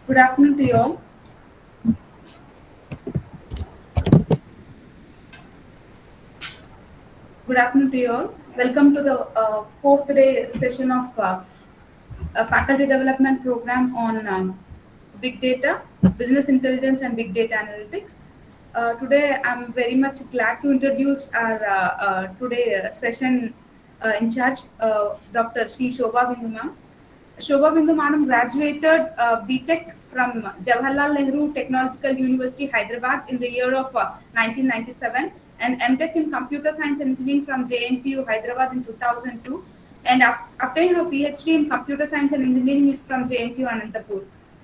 Good afternoon to you all. Good afternoon to you all. Welcome to the fourth day session of a faculty development program on big data, business intelligence, and big data analytics. Today, I'm very much glad to introduce our today session in charge, Dr. Sri Shobha Bindu ma'am. Shobha Bindu Madam graduated BTech from Jawaharlal Nehru Technological University, Hyderabad in the year of 1997 and MTech in Computer Science and Engineering from JNTU, Hyderabad in 2002 and obtained her PhD in Computer Science and Engineering from JNTU, Anantapur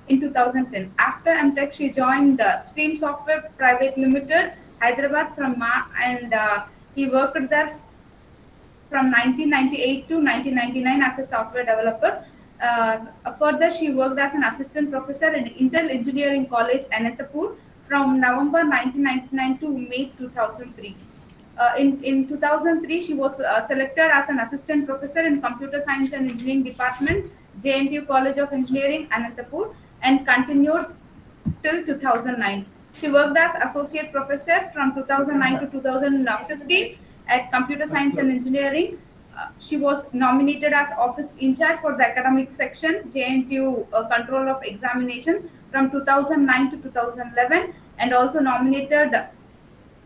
in 2010. After MTech, she joined Stream Software Private Limited, Hyderabad from and he worked there from 1998 to 1999 as a software developer. Further, she worked as an assistant professor in Intel Engineering College, Anantapur, from November 1999 to May 2003. In 2003, she was selected as an assistant professor in Computer Science and Engineering Department, JNTU College of Engineering, Anantapur, and continued till 2009. She worked as associate professor from 2009 to 2015 at Computer Science and Engineering. She was nominated as office in charge for the academic section, JNTU Control of Examination from 2009 to 2011, and also nominated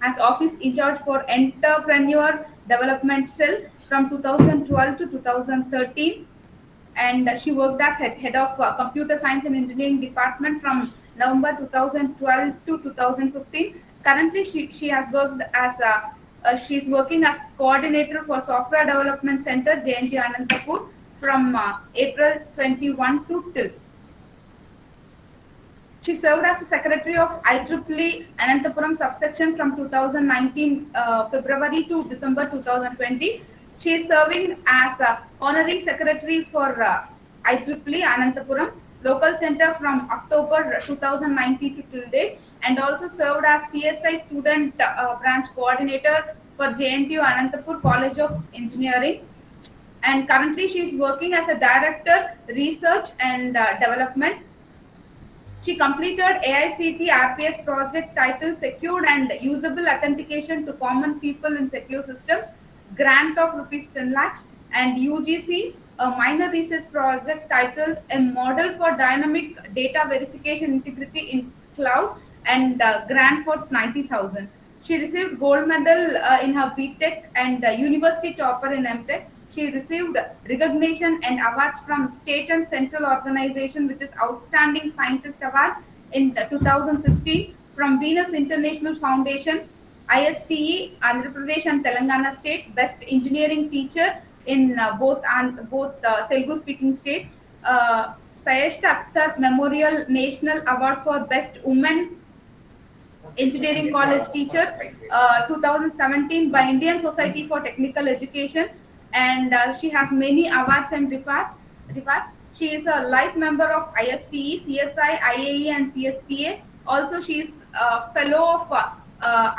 as office in charge for entrepreneur development cell from 2012 to 2013, and she worked as head of computer science and engineering department from November 2012 to 2015. Currently, she has worked as she's working as coordinator for software development center JNT Anantapur from April 21 to till. She served as a secretary of IEEE Anantapuram subsection from 2019 February to December 2020. She is serving as honorary secretary for IEEE Anantapuram local center from October 2019 to till date, and also served as CSI student branch coordinator for JNTU Anantapur College of Engineering. And currently, she is working as a director research and development. She completed AICT RPS project titled Secured and Usable Authentication to Common People in Secure Systems, grant of rupees 10 lakhs, and UGC, a minor research project titled A Model for Dynamic Data Verification Integrity in Cloud, and grant for 90,000. She received gold medal in her BTech and university topper in MTech. She received recognition and awards from state and central organization, which is Outstanding Scientist Award in 2016 from Venus International Foundation, ISTE, Andhra Pradesh and Telangana State, Best Engineering Teacher in both Telugu speaking state. Uh, Sayeshta Akhtar Memorial National Award for Best Women Engineering College Teacher 2017 by Indian Society for Technical Education, and she has many awards and rewards. She is a life member of ISTE, CSI, IAE, and CSTA. Also, she is a fellow of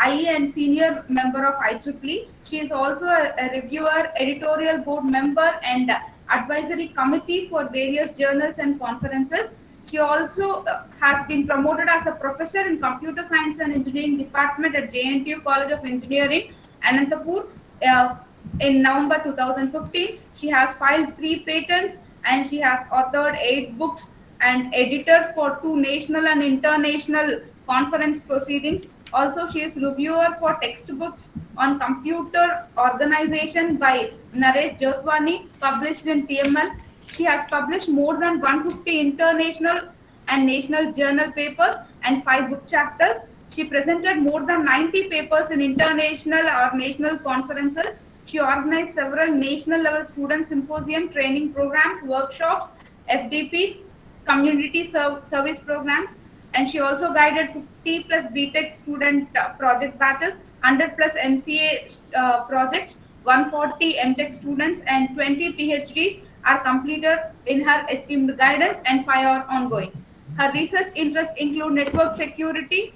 IE and senior member of IEEE. She is also a reviewer, editorial board member, and advisory committee for various journals and conferences. She also has been promoted as a professor in Computer Science and Engineering Department at JNTU College of Engineering, Anantapur. Uh, in November 2015, she has filed 3 patents and she has authored 8 books and editor for 2 national and international conference proceedings. Also, she is reviewer for textbooks on computer organization by Naresh Jotwani, published in TML. She has published more than 150 international and national journal papers and 5 book chapters. She presented more than 90 papers in international or national conferences. She organized several national level student symposium, training programs, workshops, FDPs, community service programs, and she also guided 50 plus BTech student project batches, 100 plus MCA projects, 140 MTech students, and 20 PhDs are completed in her esteemed guidance, and 5 are ongoing. Her research interests include network security,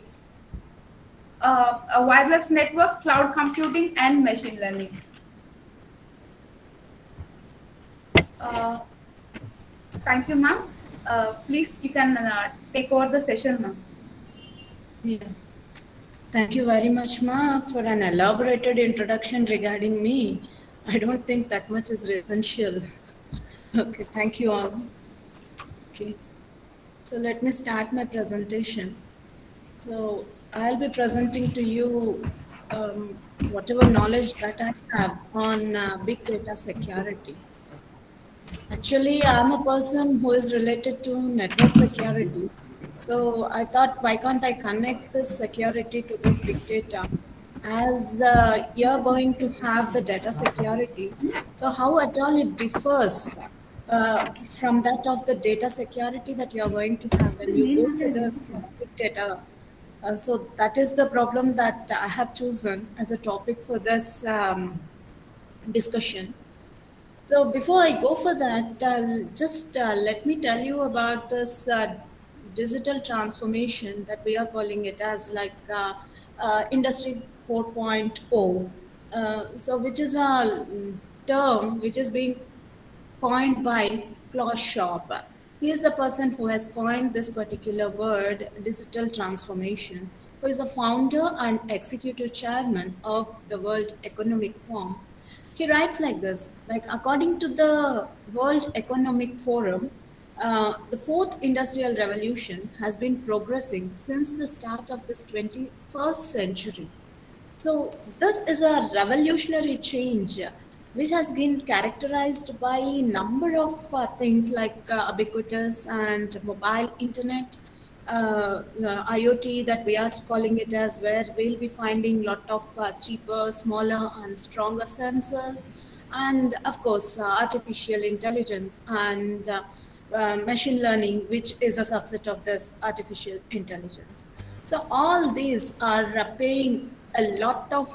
a wireless network, cloud computing, and machine learning. Uh, Thank you, ma'am. Please, you can take over the session, ma'am. Yeah. Thank you very much, Ma, for an elaborated introduction regarding me. I don't think that much is essential. Okay, thank you all. Okay, so let me start my presentation. So I'll be presenting to you whatever knowledge that I have on big data security. Actually, I'm a person who is related to network security. So I thought, why can't I connect this security to this big data? As you're going to have the data security, so how at all it differs from that of the data security that you're going to have when you go for this big data. So that is the problem that I have chosen as a topic for this discussion. So before I go for that, just let me tell you about this digital transformation that we are calling it as like Industry 4.0. So which is a term which is being coined by Klaus Schwab. He is the person who has coined this particular word, digital transformation, who is a founder and executive chairman of the World Economic Forum. He writes like this, like according to the World Economic Forum, the fourth industrial revolution has been progressing since the start of this 21st century. So this is a revolutionary change which has been characterized by a number of things like ubiquitous and mobile internet, IoT that we are calling it as, where we'll be finding lot of cheaper, smaller and stronger sensors, and of course artificial intelligence and machine learning, which is a subset of this artificial intelligence. So all these are paying a lot of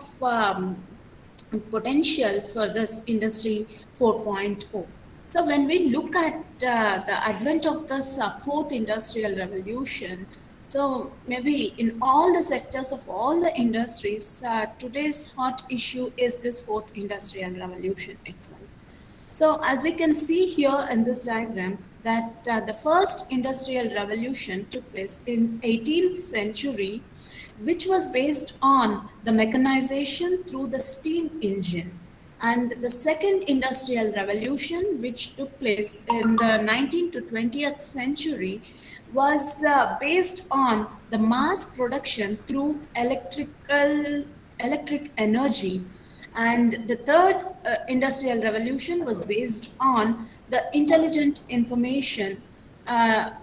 potential for this industry 4.0. So when we look at the advent of this fourth industrial revolution, so maybe in all the sectors of all the industries, today's hot issue is this fourth industrial revolution itself. So as we can see here in this diagram, that the first industrial revolution took place in 18th century, which was based on the mechanization through the steam engine. And the second industrial revolution, which took place in the 19th to 20th century, was based on the mass production through electric energy. And the third industrial revolution was based on the intelligent information,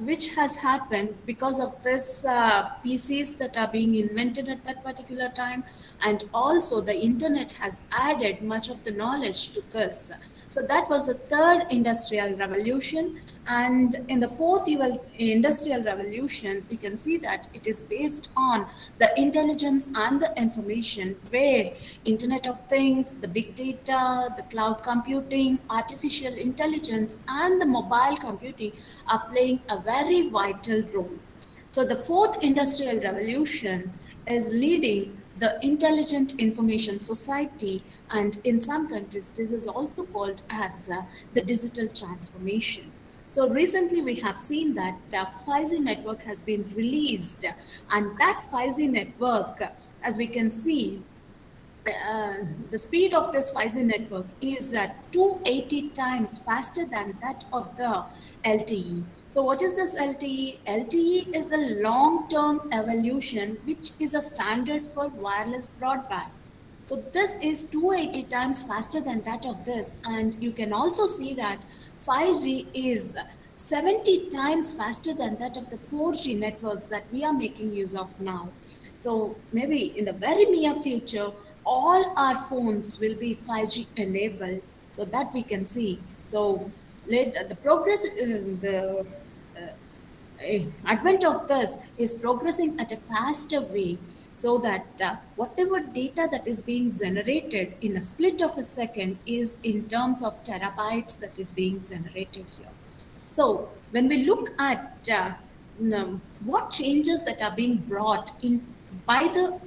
which has happened because of this PCs that are being invented at that particular time. And also the internet has added much of the knowledge to this. So that was the third industrial revolution. And in the fourth industrial revolution, we can see that it is based on the intelligence and the information, where Internet of Things, the big data, the cloud computing, artificial intelligence, and the mobile computing are playing a very vital role. So the fourth industrial revolution is leading the intelligent information society, and in some countries, this is also called as the digital transformation. So recently, we have seen that 5G network has been released, and that 5G network, as we can see, uh, the speed of this 5G network is 280 times faster than that of the LTE. So what is this LTE? LTE is a long-term evolution, which is a standard for wireless broadband. So this is 280 times faster than that of this. And you can also see that 5G is 70 times faster than that of the 4G networks that we are making use of now. So maybe in the very near future, all our phones will be 5G enabled, so that we can see. So the progress, the advent of this is progressing at a faster way, so that whatever data that is being generated in a split of a second is in terms of terabytes that is being generated here. So when we look at what changes that are being brought in by the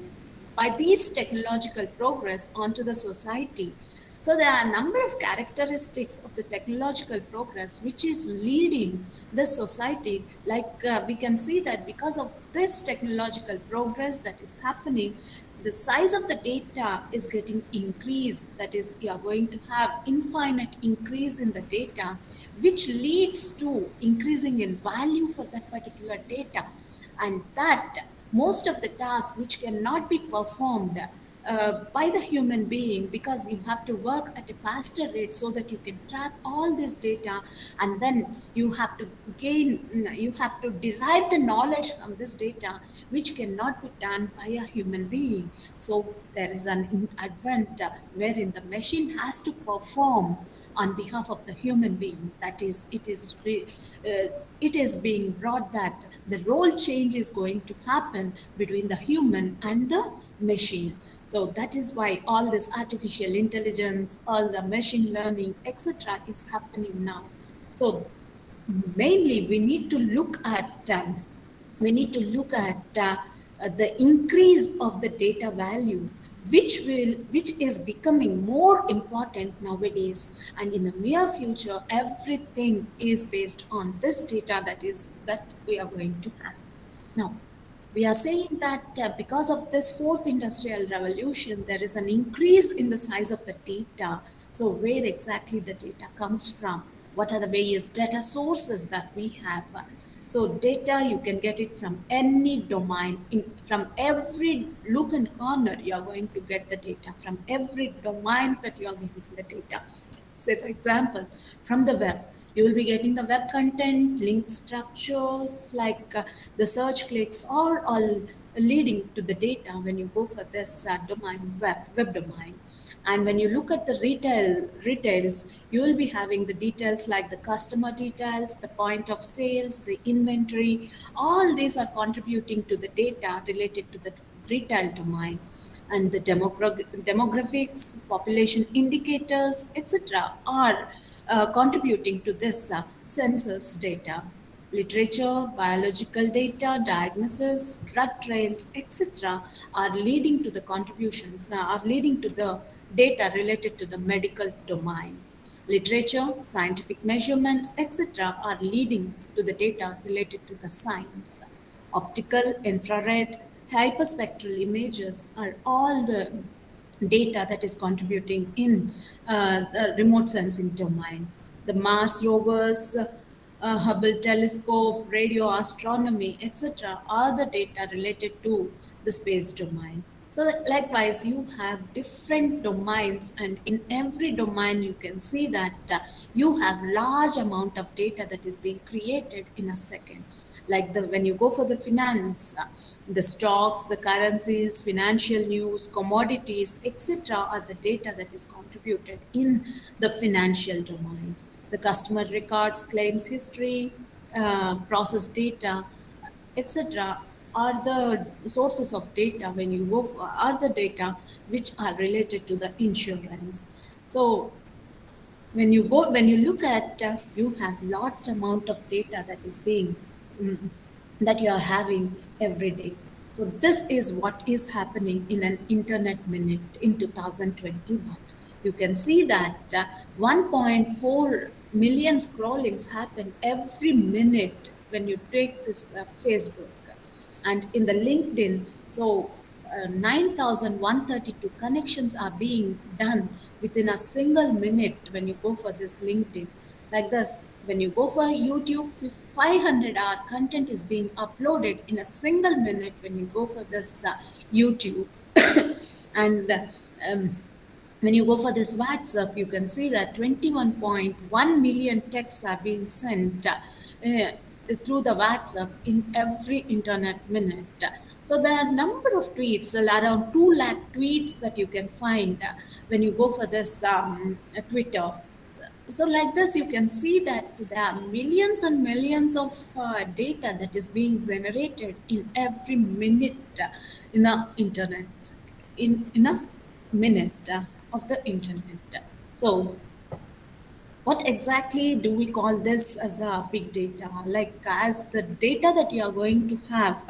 by these technological progress onto the society, so there are a number of characteristics of the technological progress which is leading this society. Like we can see that because of this technological progress that is happening, the size of the data is getting increased. That is, you are going to have infinite increase in the data, which leads to increasing in value for that particular data. And that most of the tasks which cannot be performed by the human being, because you have to work at a faster rate so that you can track all this data, and then you have to derive the knowledge from this data, which cannot be done by a human being. So there is an advent wherein the machine has to perform on behalf of the human being. That is, it is being brought that the role change is going to happen between the human and the machine. So that is why all this artificial intelligence, all the machine learning, etc., is happening now. So mainly we need to look at the increase of the data value, which is becoming more important nowadays, and in the near future everything is based on this data that we are going to have. Now, we are saying that because of this fourth industrial revolution, there is an increase in the size of the data. So, where exactly the data comes from? What are the various data sources that we have? So, data you can get it from any domain, from every look and corner. You are going to get the data from every domain that you are getting the data. Say, for example, from the web, you will be getting the web content, link structures, like the search clicks, are all leading to the data when you go for this domain, web domain. And when you look at the retails, you will be having the details like the customer details, the point of sales, the inventory. All these are contributing to the data related to the retail domain. And the demographics, population indicators, etc., are contributing to this census data. Literature, biological data, diagnosis, drug trials, etc., are leading to the contributions, are leading to the data related to the medical domain. Literature, scientific measurements, etc., are leading to the data related to the science. Optical, infrared, hyperspectral images are all the data that is contributing in remote sensing domain. The Mars rovers, Hubble telescope, radio astronomy, etc., are the data related to the space domain. So that likewise, you have different domains, and in every domain, you can see that you have large amount of data that is being created in a second. Like when you go for the finance, the stocks, the currencies, financial news, commodities, etc., are the data that is contributed in the financial domain. the customer records, claims history, process data, etc., are the sources of data when you go for, are the data which are related to the insurance. So when you look at, you have large amount of data that is being mm, that you are having every day. So this is what is happening in an internet minute in 2021. You can see that 1.4 million scrollings happen every minute when you take this Facebook and in the LinkedIn. So 9,132 connections are being done within a single minute when you go for this LinkedIn. Like this, when you go for YouTube, 500-hour content is being uploaded in a single minute when you go for this YouTube. And um, when you go for this WhatsApp, you can see that 21.1 million texts are being sent through the WhatsApp in every internet minute. So there are number of tweets, around 2 lakh tweets that you can find when you go for this Twitter. So like this, you can see that there are millions and millions of data that is being generated in every minute in the internet, in a minute of the internet. So what exactly do we call this as a big data? Like as the data that you are going to have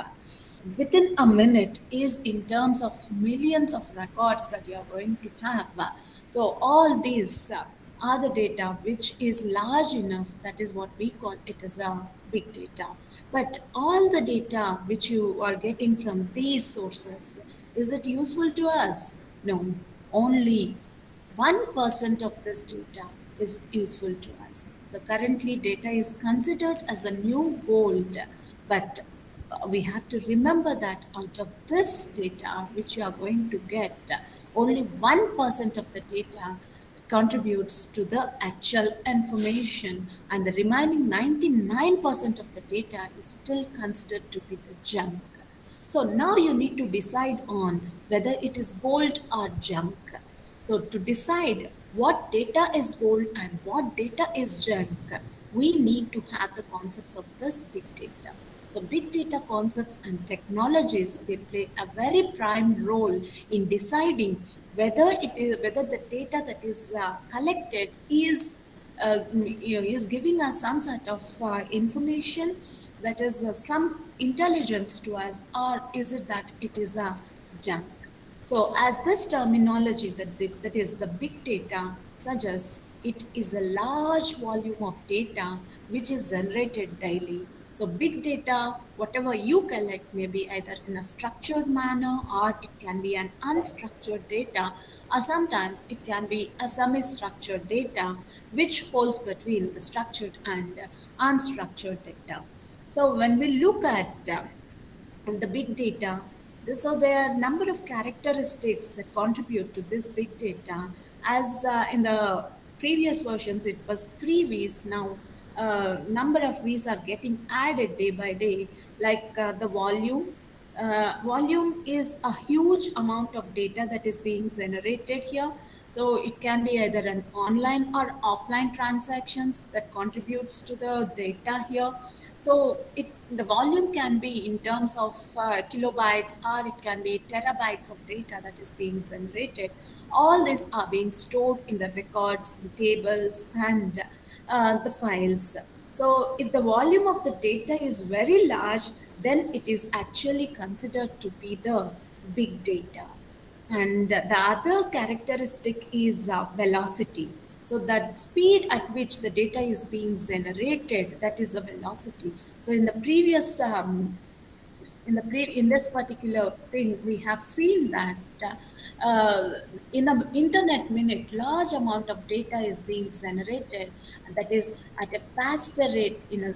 within a minute is in terms of millions of records that you are going to have. So all these are the data which is large enough. That is what we call it as a big data. But all the data which you are getting from these sources, is it useful to us? No, only 1% of this data is useful to us. So currently data is considered as the new gold, but we have to remember that out of this data which you are going to get, only 1% of the data contributes to the actual information, and the remaining 99% of the data is still considered to be the junk. So now you need to decide on whether it is gold or junk. So to decide what data is gold and what data is junk, we need to have the concepts of this big data. So big data concepts and technologies, they play a very prime role in deciding whether the data that is collected is is giving us some sort of information that is some intelligence to us, or is it that it is a junk. So as this terminology that is the big data suggests, it is a large volume of data which is generated daily. So big data, whatever you collect, may be either in a structured manner or it can be an unstructured data, or sometimes it can be a semi-structured data which holds between the structured and unstructured data. So when we look at the big data, so there are a number of characteristics that contribute to this big data. As in the previous versions, it was 3 V's. Now, number of V's are getting added day by day, like the volume. Volume is a huge amount of data that is being generated here. So it can be either an online or offline transactions that contributes to the data here. So the volume can be in terms of kilobytes, or it can be terabytes of data that is being generated. All these are being stored in the records, the tables, and the files. So if the volume of the data is very large, then it is actually considered to be the big data. And the other characteristic is velocity. So that speed at which the data is being generated, that is the velocity. So in the previous in this particular thing, we have seen that in the internet minute, large amount of data is being generated, and that is at a faster rate. In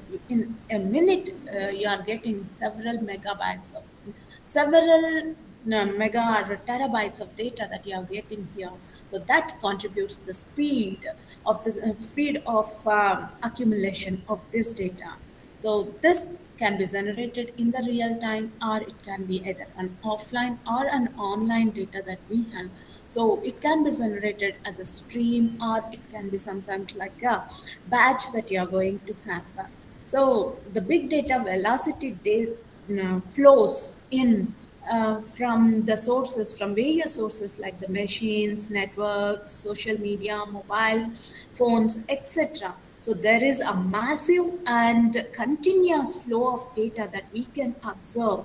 a minute, you are getting several mega or terabytes of data that you are getting here. So that contributes to the speed of accumulation of this data. So this can be generated in the real time, or it can be either an offline or an online data that we have. So it can be generated as a stream, or it can be sometimes like a batch that you are going to have. So the big data velocity flows in from the sources, from various sources like the machines, networks, social media, mobile phones, etc. So there is a massive and continuous flow of data that we can observe.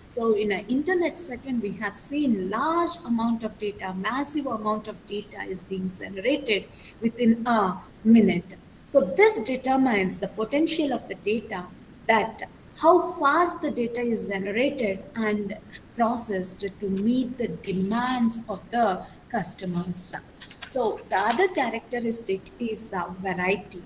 So in an internet second, we have seen large amount of data, massive amount of data is being generated within a minute. So this determines the potential of the data, that how fast the data is generated and processed to meet the demands of the customers. So the other characteristic is variety.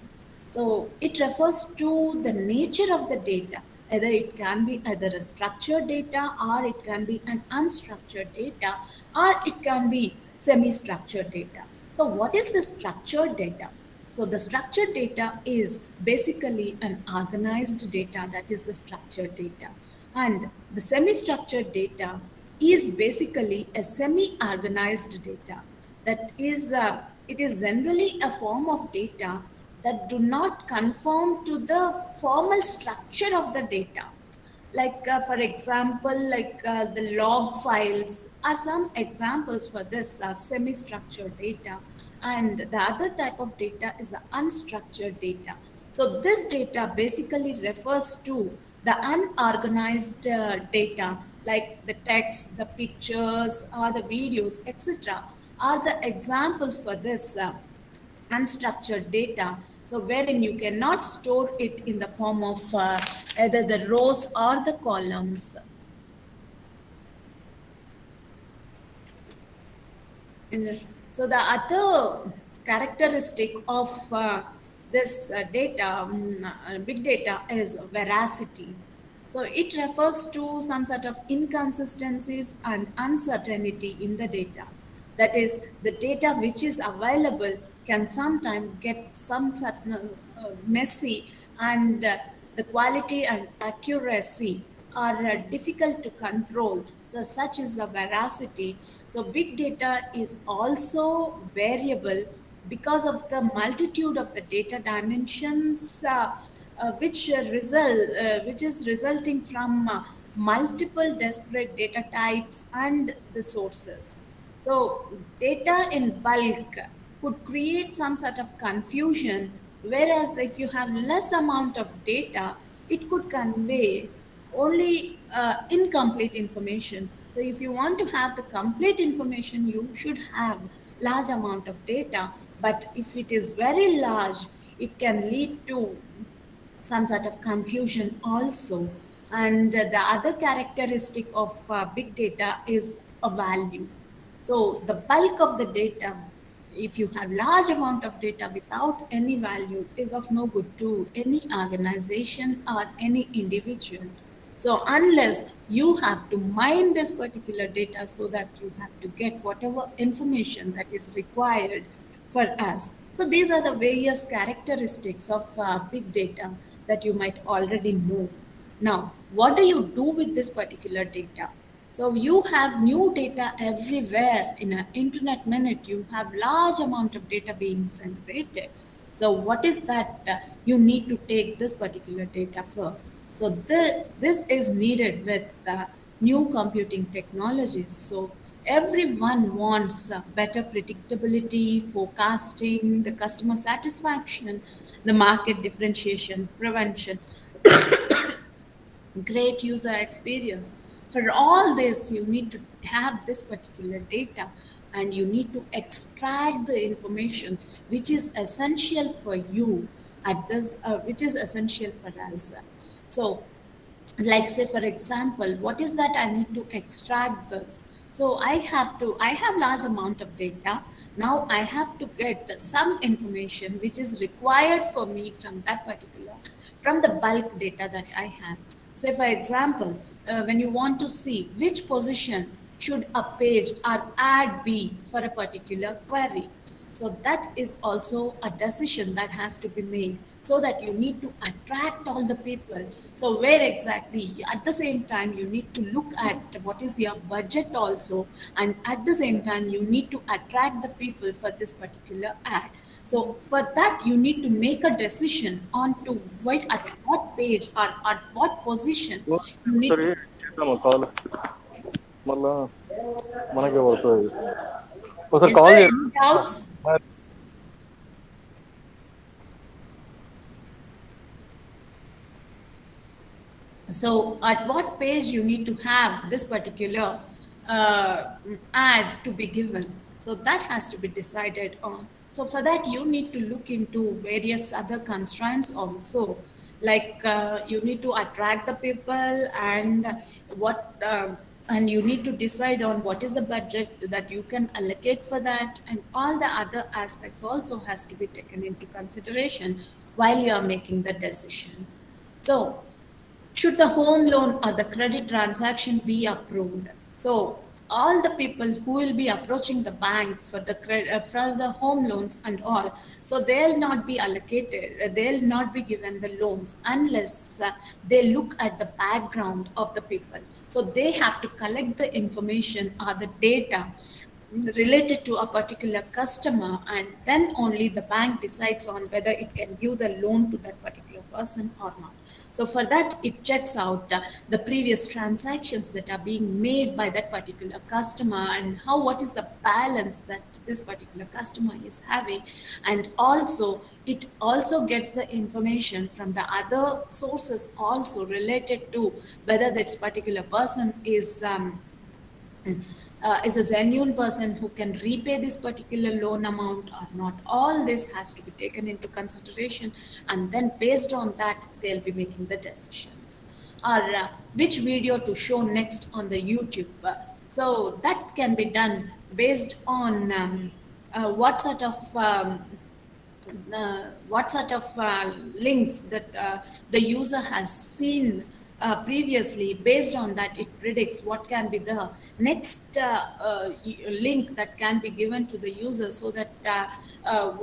So it refers to the nature of the data. Either it can be either a structured data, or it can be an unstructured data, or it can be semi-structured data. So what is the structured data? So the structured data is basically an organized data, that is the structured data. And the semi-structured data is basically a semi-organized data. That is, it is generally a form of data that do not conform to the formal structure of the data. Like for example, like the log files are some examples for this semi-structured data, and the other type of data is the unstructured data. So this data basically refers to the unorganized data, like the text, the pictures, or the videos, etc., are the examples for this unstructured data. So wherein you cannot store it in the form of either the rows or the columns. So the other characteristic of this big data, is veracity. So it refers to some sort of inconsistencies and uncertainty in the data. That is, the data which is available can sometimes get some certain messy, and the quality and accuracy are difficult to control. So such is the veracity. So big data is also variable because of the multitude of the data dimensions, which is resulting from multiple disparate data types and the sources. So data in bulk could create some sort of confusion, whereas if you have less amount of data, it could convey only incomplete information. So if you want to have the complete information, you should have large amount of data. But if it is very large, it can lead to some sort of confusion also. And the other characteristic of big data is a value. So the bulk of the data, if you have large amount of data without any value, is of no good to any organization or any individual. So unless you have to mine this particular data so that you have to get whatever information that is required for us. So these are the various characteristics of big data that you might already know. Now, what do you do with this particular data? So you have new data everywhere. In an internet minute, you have large amount of data being generated. So what is that you need to take this particular data for? So this is needed with new computing technologies. So everyone wants better predictability, forecasting, the customer satisfaction, the market differentiation, prevention, great user experience. For all this, you need to have this particular data, and you need to extract the information which is essential for you at this, which is essential for us. So like say for example, what is that I need to extract this? So I have large amount of data. Now I have to get some information which is required for me from that particular, from the bulk data that I have. Say for example, when you want to see which position should a page or ad be for a particular query, so that is also a decision that has to be made. so that you need to attract all the people. So where exactly, at the same time you need to look at what is your budget also, and at the same time you need to attract the people for this particular ad. So for that you need to make a decision on to what, at what page or at what position you need ఒకసారి to. చేద్దామా call మళ్ళా మనకే పడుతుంది ఒకసారి Is call there చేయండి any doubts? So at what page you need to have this particular ad to be given. So that has to be decided on. So for that, you need to look into various other constraints also. Like you need to attract the people, and what and you need to decide on what is the budget that you can allocate for that, and all the other aspects also has to be taken into consideration while you are making the decision. So should the home loan or the credit transaction be approved? So all the people who will be approaching the bank for the for the home loans and all, so they'll not be allocated, they'll not be given the loans unless they look at the background of the people. So they have to collect the information or the data related to a particular customer, and then only the bank decides on whether it can give the loan to that particular person or not. So for that it checks out the previous transactions that are being made by that particular customer, and how, what is the balance that this particular customer is having. And also it also gets the information from the other sources also related to whether this particular person is a genuine person who can repay this particular loan amount or not. All this has to be taken into consideration, and then based on that they'll be making the decisions, or which video to show next on the YouTube. So that can be done based on what sort of links that the user has seen previously. Based on that it predicts what can be the next link that can be given to the user, so that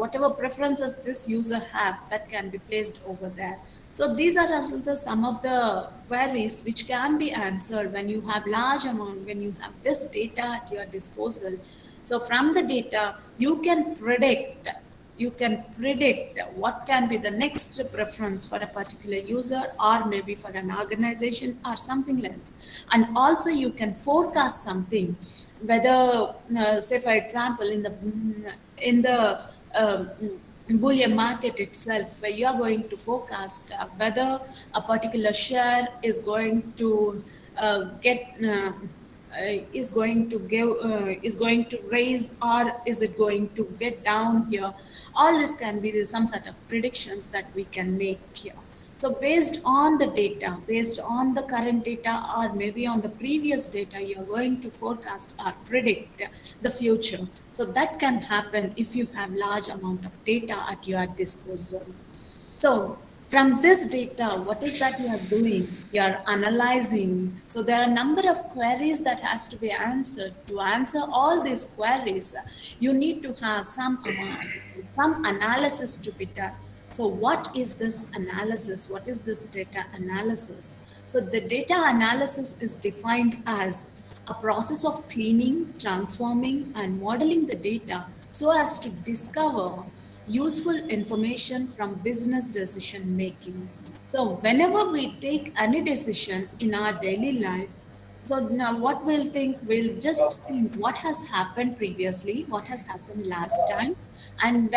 whatever preferences this user have, that can be placed over there. So these are also some of the queries which can be answered when you have large amount, when you have this data at your disposal. So from the data you can predict what can be the next preference for a particular user, or maybe for an organization or something else. And also you can forecast something, whether say for example in the um, Boolean market itself, where you are going to forecast whether a particular share is going to get is going to raise, or is it going to get down here. All this can be some sort of predictions that we can make here. So based on the data, based on the current data, or maybe on the previous data, you're going to forecast or predict the future. So that can happen if you have large amount of data at your disposal. So from this data, what is that you are doing? You are analyzing. So there are a number of queries that has to be answered. To answer all these queries, you need to have some analysis to be done. So what is this analysis? What is this data analysis? So the data analysis is defined as a process of cleaning, transforming, and modeling the data so as to discover useful information from business decision making. So whenever we take any decision in our daily life, so now what we'll just think what has happened previously, what has happened last time, and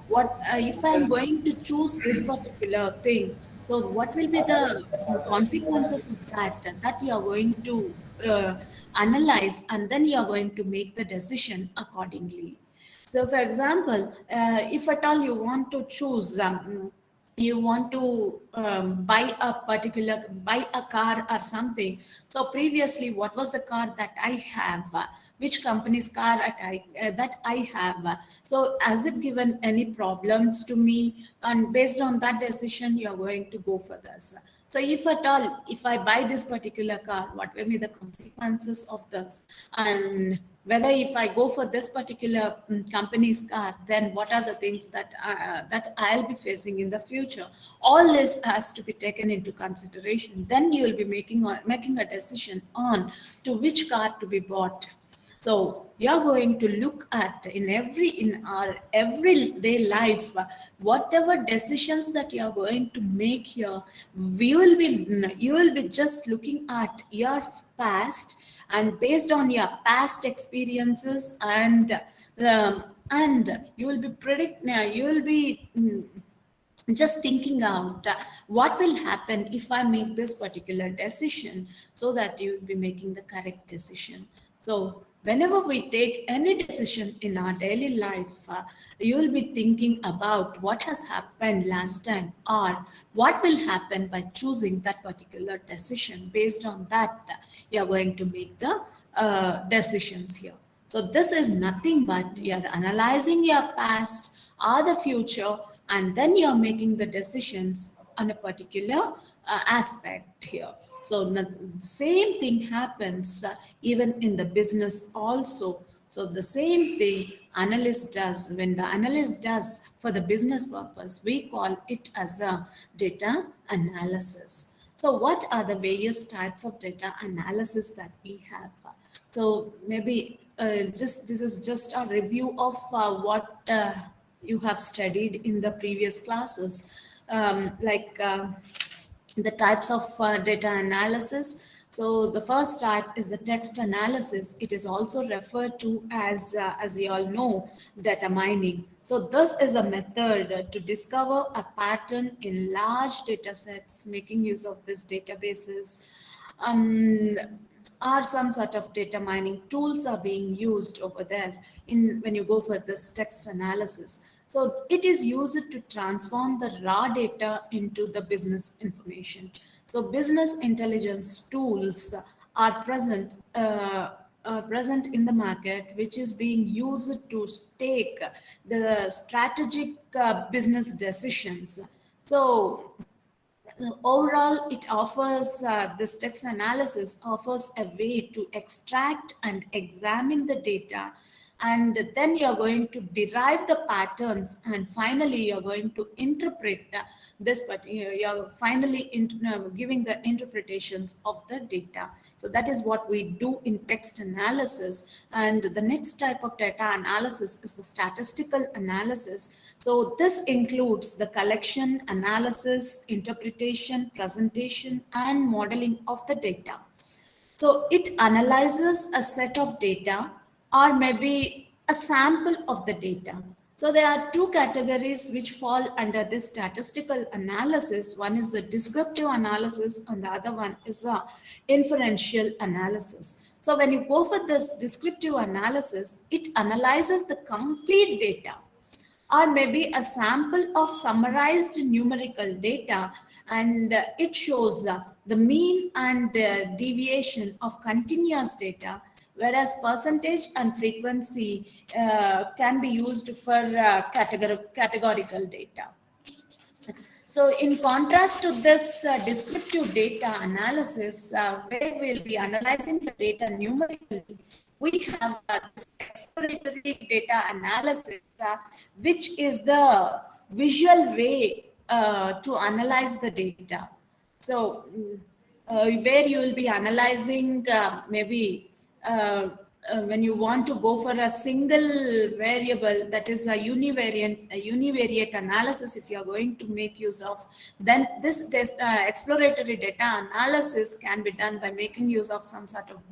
what if I'm going to choose this particular thing. So what will be the consequences of that you are going to analyze, and then you are going to make the decision accordingly. So, for example, if at all you want to choose, you want to buy a car or something. So previously, what was the car that I have? Which company's car that I have? So has it given any problems to me? And based on that decision, you are going to go for this. So if at all, if I buy this particular car, what will be the consequences of this? And whether if I go for this particular company's car, then what are the things that I'll be facing in the future? All this has to be taken into consideration. Then you will be making a decision on to which car to be bought. So you're going to look at in our everyday life, whatever decisions that you're going to make here, you will be just looking at your past, and based on your past experiences, and you will be you will be just thinking out what will happen if I make this particular decision, so that you will be making the correct decision. So whenever we take any decision in our daily life, you will be thinking about what has happened last time, or what will happen by choosing that particular decision. Based on that, you are going to make the decisions here. So this is nothing but you're analyzing your past or the future, and then you're making the decisions on a particular aspect here. So the same thing happens even in the business also. So the same thing analyst does, when the analyst does for the business purpose, we call it as the data analysis. So what are the various types of data analysis that we have? So maybe just this is just a review of what you have studied in the previous classes, the types of data analysis. So the first type is the text analysis. It is also referred to as we all know, data mining. So this is a method to discover a pattern in large data sets, making use of these databases. Are some sort of data mining tools are being used over there in when you go for this text analysis. So it is used to transform the raw data into the business information. So business intelligence tools are present in the market, which is being used to take the strategic business decisions. So overall, it offers this text analysis offers a way to extract and examine the data, and then you're going to derive the patterns, and finally you're going to interpret this, but you're finally giving the interpretations of the data. So that is what we do in text analysis. And the next type of data analysis is the statistical analysis. So this includes the collection, analysis, interpretation, presentation, and modeling of the data. So it analyzes a set of data, or maybe a sample of the data. So there are two categories which fall under this statistical analysis. One is the descriptive analysis, and the other one is the inferential analysis. So when you go for this descriptive analysis, it analyzes the complete data, or maybe a sample of summarized numerical data, and it shows the mean and deviation of continuous data, whereas percentage and frequency can be used for categorical data. So in contrast to this descriptive data analysis, where we'll be analyzing the data numerically, we have this exploratory data analysis, which is the visual way to analyze the data. So where you will be analyzing maybe when you want to go for a single variable, that is a univariate analysis, if you are going to make use of, then this exploratory data analysis can be done by making use of some sort of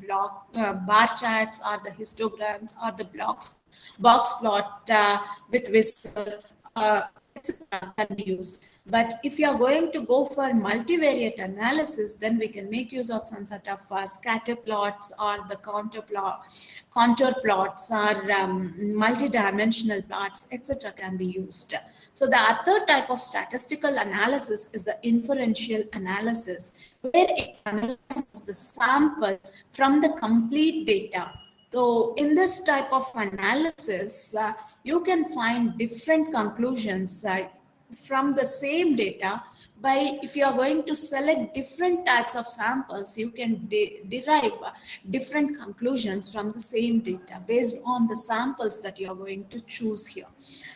bar charts, or the histograms, or the box plot with whisker, can be used. But if you are going to go for multivariate analysis, then we can make use of some sort of scatter plots, or the contour plots, or multidimensional plots, etc. can be used. So the other type of statistical analysis is the inferential analysis, where it analyzes the sample from the complete data. So in this type of analysis, you can find different conclusions from the same data, if you are going to select different types of samples, you can derive different conclusions from the same data based on the samples that you are going to choose here.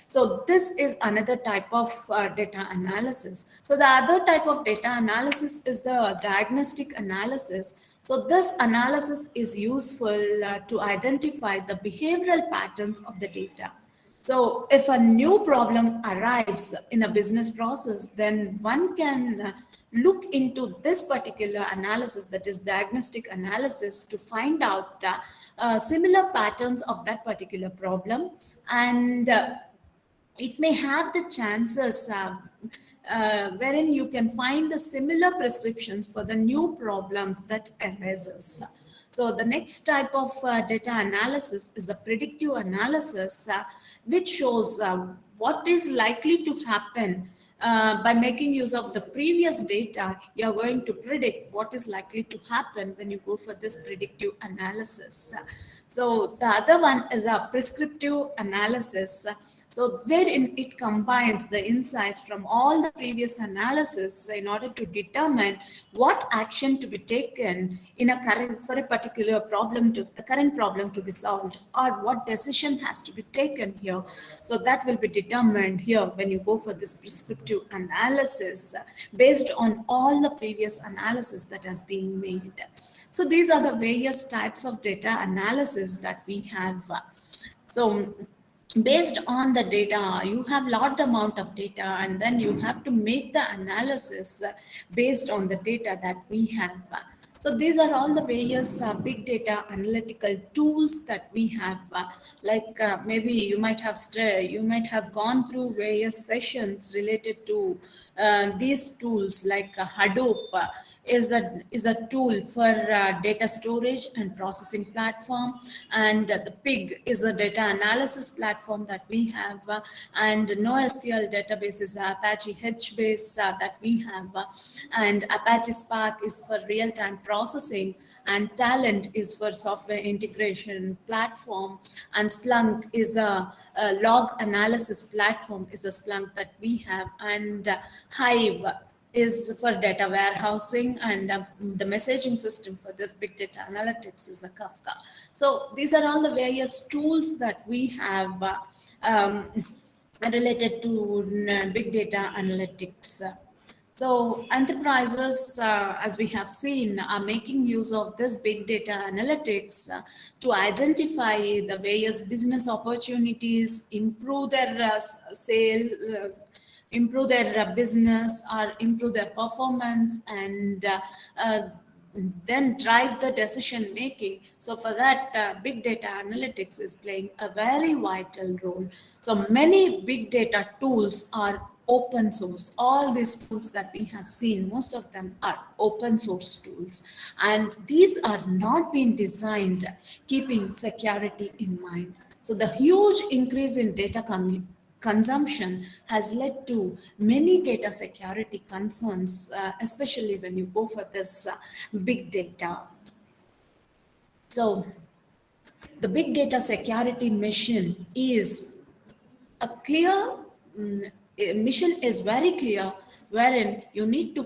So this is another type of data analysis. So the other type of data analysis is the diagnostic analysis. So this analysis is useful to identify the behavioral patterns of the data. So if a new problem arrives in a business process, then one can look into this particular analysis, that is diagnostic analysis, to find out similar patterns of that particular problem. And it may have the chances wherein you can find the similar prescriptions for the new problems that arises. So the next type of data analysis is the predictive analysis, which shows what is likely to happen. By making use of the previous data, you're going to predict what is likely to happen when you go for this predictive analysis. So the other one is a prescriptive analysis. So wherein it combines the insights from all the previous analysis in order to determine what action to be taken in a current for a particular problem to the current problem to be solved, or what decision has to be taken here. So that will be determined here when you go for this prescriptive analysis based on all the previous analysis that has been made. So these are the various types of data analysis that we have. So based on the data, you have lot amount of data, and then you have to make the analysis based on the data that we have. So these are all the various big data analytical tools that we have. Maybe you might have gone through various sessions related to these tools, like Hadoop is a tool for data storage and processing platform, and the Pig is a data analysis platform that we have, and NoSQL database is Apache HBase that we have, and Apache Spark is for real-time processing, and Talent is for software integration platform, and Splunk is a log analysis platform, is a Splunk that we have, and Hive is for data warehousing, and the messaging system for this big data analytics is a Kafka. So these are all the various tools that we have related to big data analytics. So enterprises, as we have seen, are making use of this big data analytics to identify the various business opportunities, improve their sale, improve their business, or improve their performance, and then drive the decision making. So for that, big data analytics is playing a very vital role. So many big data tools are open source. All these tools that we have seen, most of them are open source tools, and these are not being designed keeping security in mind. So the huge increase in data consumption has led to many data security concerns, especially when you go for this big data. So the big data security mission is a clear mission is very clear, wherein you need to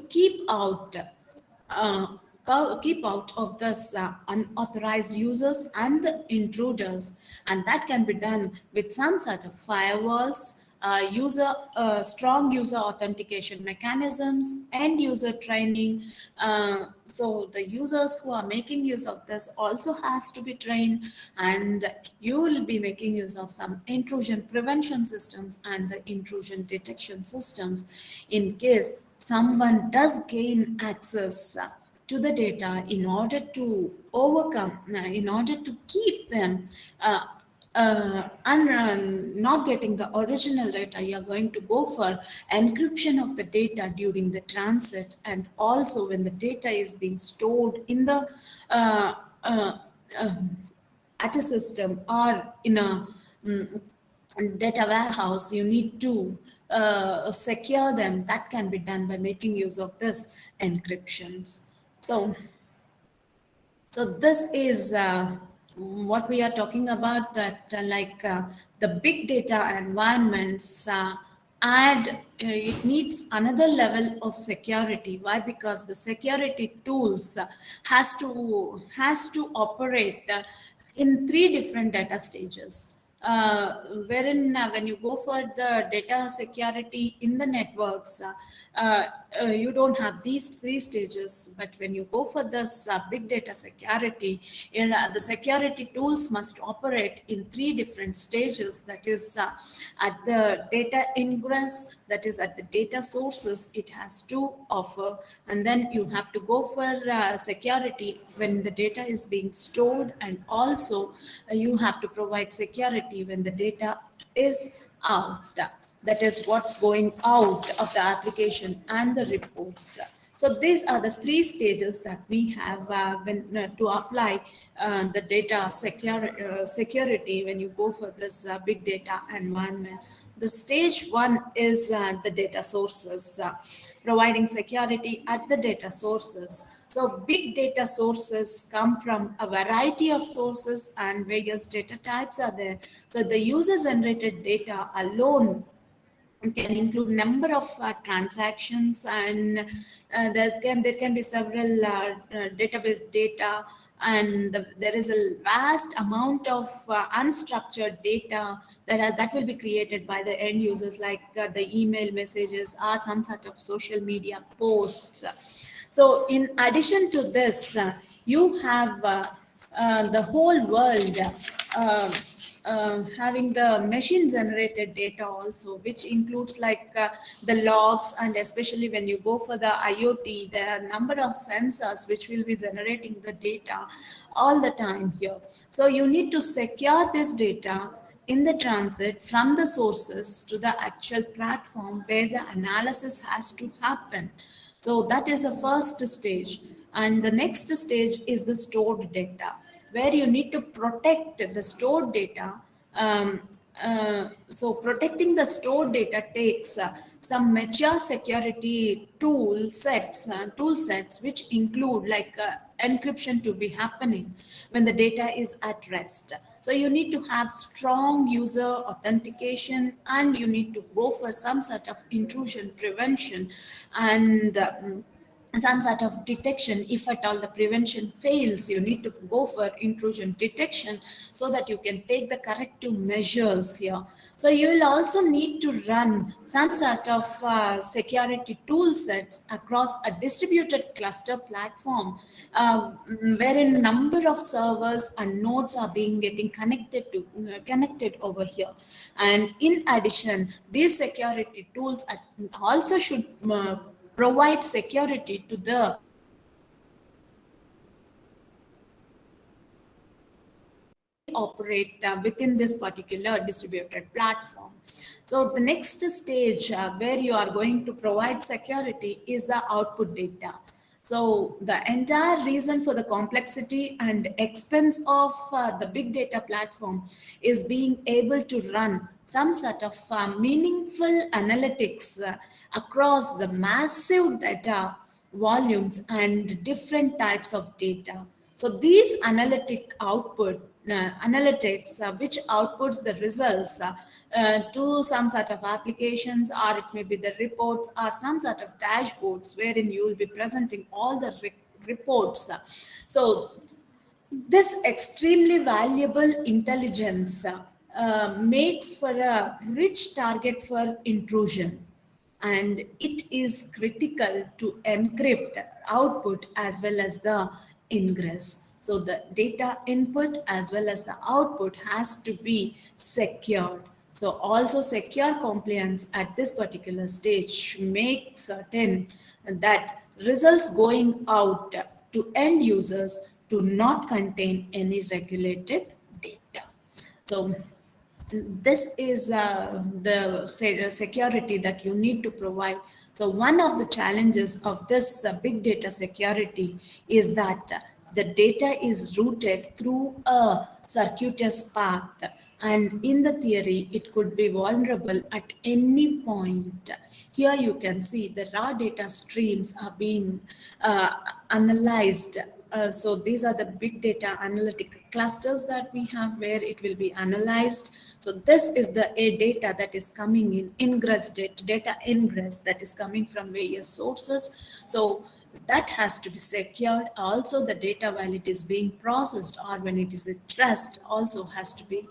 uh, keep out of this unauthorized users and the intruders, and that can be done with some sort of firewalls, strong user authentication mechanisms, and user training. So the users who are making use of this also has to be trained, and you will be making use of some intrusion prevention systems and the intrusion detection systems in case someone does gain access to the data in order to overcome, in order to keep them and not getting the original data. You're going to go for encryption of the data during the transit, and also when the data is being stored in the uh, uh, at a system or in a data warehouse, you need to secure them. That can be done by making use of this encryptions. So this is what we are talking about, that the big data environments and it needs another level of security. Why? Because the security tools has to operate in three different data stages, wherein when you go for the data security in the networks, uh, you don't have these three stages. But when you go for this big data security, the security tools must operate in three different stages. That is, at the data ingress, that is at the data sources it has to offer, and then you have to go for security when the data is being stored, and also you have to provide security when the data is out, that is what's going out of the application and the reports. So these are the three stages that we have to apply the data security when you go for this big data environment. The stage one is the data sources, providing security at the data sources. So big data sources come from a variety of sources and various data types are there. So the user generated data alone can include number of transactions, and there can be several database data, and there is a vast amount of unstructured data that will be created by the end users, like the email messages or some sort of social media posts. So in addition to this, you have the whole world uh, having the machine generated data also, which includes like the logs, and especially when you go for the IoT, there are number of sensors which will be generating the data all the time here. So you need to secure this data in the transit from the sources to the actual platform where the analysis has to happen. So that is the first stage. And the next stage is the stored data, where you need to protect the stored data. So protecting the stored data takes some mature security tool sets which include like encryption to be happening when the data is at rest. So you need to have strong user authentication, and you need to go for some sort of intrusion prevention, and some sort of detection. If at all the prevention fails, you need to go for intrusion detection so that you can take the corrective measures here. So you will also need to run some sort of security tool sets across a distributed cluster platform, wherein number of servers and nodes are being getting connected over here. And in addition, these security tools also should provide security to the operate within this particular distributed platform. So the next stage where you are going to provide security is the output data. So the entire reason for the complexity and expense of the big data platform is being able to run some sort of meaningful analytics across the massive data volumes and different types of data. So these analytics, which outputs the results to some sort of applications, or it may be the reports or some sort of dashboards wherein you will be presenting all the reports. So this extremely valuable intelligence makes for a rich target for intrusion, and it is critical to encrypt output as well as the ingress. So the data input as well as the output has to be secured. So also secure compliance at this particular stage make certain that results going out to end users do not contain any regulated data. So this is security that you need to provide. So one of the challenges of this big data security is that the data is routed through a circuitous path, and in the theory it could be vulnerable at any point. Here you can see the raw data streams are being analyzed So these are the big data analytic clusters that we have where it will be analyzed. So this is the data that is coming in ingress data ingress that is coming from various sources. So that has to be secured. Also, the data while it is being processed or when it is at rest also has to be